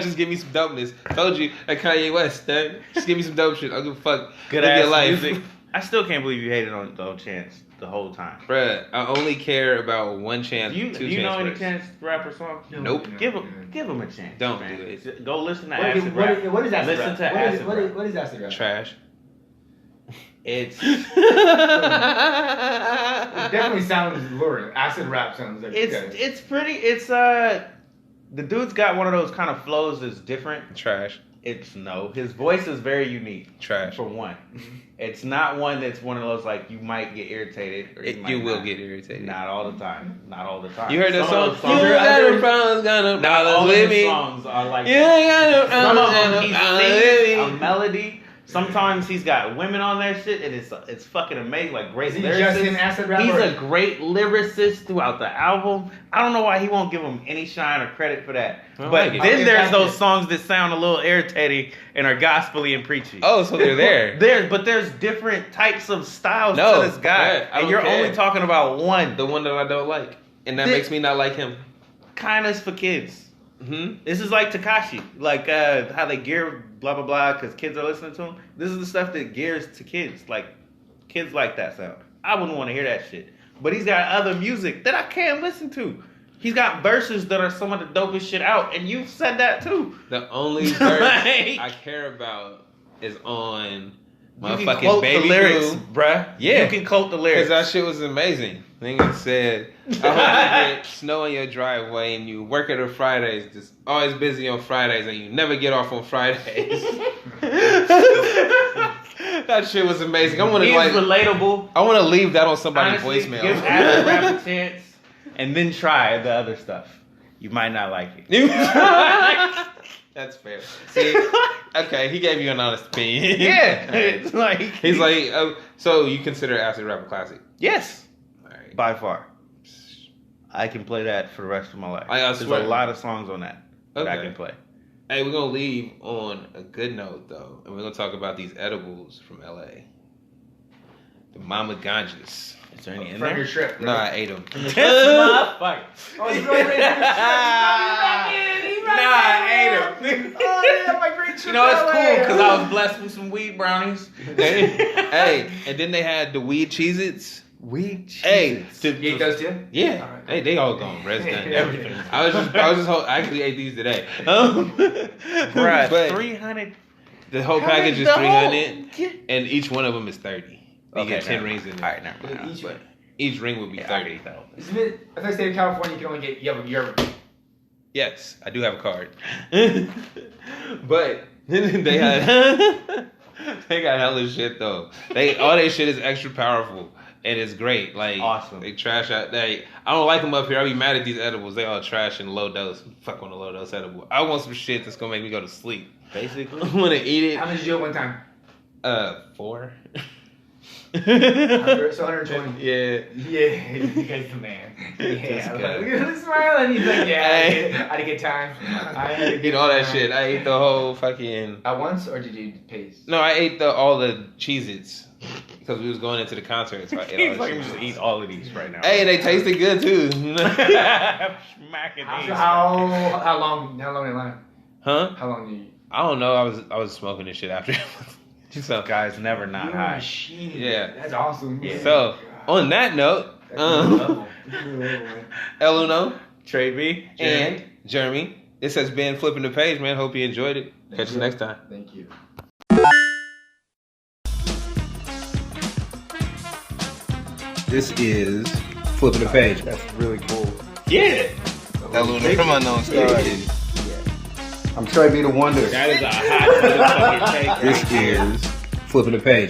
Just give me some dopeness. Told you, like Kanye West, man. Just give me some dope shit. I don't give a fuck. Good Live ass your life. music. I still can't believe you hated on Chance the whole time. Bruh, I only care about one Chance. Do you know any Chance rapper songs? Nope. Give him a chance. Don't man. do it. Go listen to Acid Rap. What is acid Listen rap? to Acid Rap. What is acid rap? Trash. It's It definitely sounds lurid. Acid rap sounds like it's pretty. It's the dude's got one of those kind of flows that's different. Trash. His voice is very unique. Trash. For one, it's not one that's one of those like you might get irritated or You will get irritated. Not all the time. Not all the time. You heard that Some song? of those songs You are got other- no problems, got no Not all problems of with his me. songs are like You that. ain't got no Some problems, of them he got no sings problems a melody. Sometimes he's got women on that shit, and it's fucking amazing. Like great Is he lyricists. just an acid rapper? He's a great lyricist throughout the album. I don't know why he won't give him any shine or credit for that. I But like it. then there's those songs that sound a little irritating and are gospel-y and preachy. Oh, so they're there. There's different types of styles No, to this guy, right, I and don't you're care. only talking about one. The one that I don't like. And that This- makes me not like him. Kindness for kids. Hmm? This is like Tekashi, like how they gear blah blah blah because kids are listening to him. This is the stuff that gears to kids, like kids like that sound. I wouldn't want to hear that shit. But he's got other music that I can't listen to. He's got verses that are some of the dopest shit out, and you've said that too. The only verse I care about is on You can motherfucking quote Baby the lyrics, Blue. bruh. Yeah. You can quote the lyrics. Because that shit was amazing. Nigga said, I hope you get snow in your driveway and you work at a Fridays, just always busy on Fridays and you never get off on Fridays. That shit was amazing. I want to He's like relatable. I want to leave that on somebody's Honestly, voicemail. give Acid Rap a chance, and then try the other stuff. You might not like it. That's fair. See, okay, he gave you an honest opinion. Yeah, it's like He's like, so you consider Acid Rap a classic? yes, All right. by far. I can play that for the rest of my life. I There's swear. a lot of songs on that that I Okay. can play. Hey, we're gonna leave on a good note though, and we're gonna talk about these edibles from LA. The Mama Ganjas. Is there any in From there? your trip. No, I ate them. Motherfucker. Oh, he's really ready I ate them. Oh, yeah, my great trip. You know, it's to LA. cool because I was blessed with some weed brownies. Hey, and then they had the weed Cheez-Its. Weed Hey, You ate those too? yeah, All right. hey, they all gone. Rest done, everything. I actually ate these today. Bruh, But 300. the whole How package did is the whole- 300, and each one of them is 30. You Okay, get 10 never rings in mind. there. All right, never mind. Each But one. Each ring would be yeah, 30. Isn't it? I thought state of California, you can only get your. Yes, I do have a card. But they had they got hella shit though. All their shit is extra powerful and it's great. Like Awesome. They trash out. I don't like them up here. I be mad at these edibles. They all trash and low dose. Fuck on a low dose edible. I want some shit that's gonna make me go to sleep. basically, I want to eat How it. much did you do at one time? 4. 100, so 120. Yeah. Yeah, you guys the man. That's Yeah, good. look at him smiling. He's like, yeah, Hey. I had a good time. I had a good Eat all that time. shit. I ate the whole fucking. At once, or did you pace? No, I ate all the Cheez-Its because we was going into the concert. So I ate all he's the like, Cheez-Its. just eat all of these right now. Hey, they tasted good too. Smacking these. How long? How long did it last? Huh? How long did you? I don't know. I was smoking this shit after. So Guys never not You're a high. machine. Yeah. That's awesome. Yeah. So on that note, That's another level. Another level, man. El Uno Trey B. and Jeremy. This has been Flipping the Page, man. Hope you enjoyed it. Catch you next time. Thank you. This is Flipping the Page. That's really cool. Yeah. El Uno from Unknown Stars. I'm Trey B. the Wonder. That is a hot motherfucking take. This is Flipping the Page.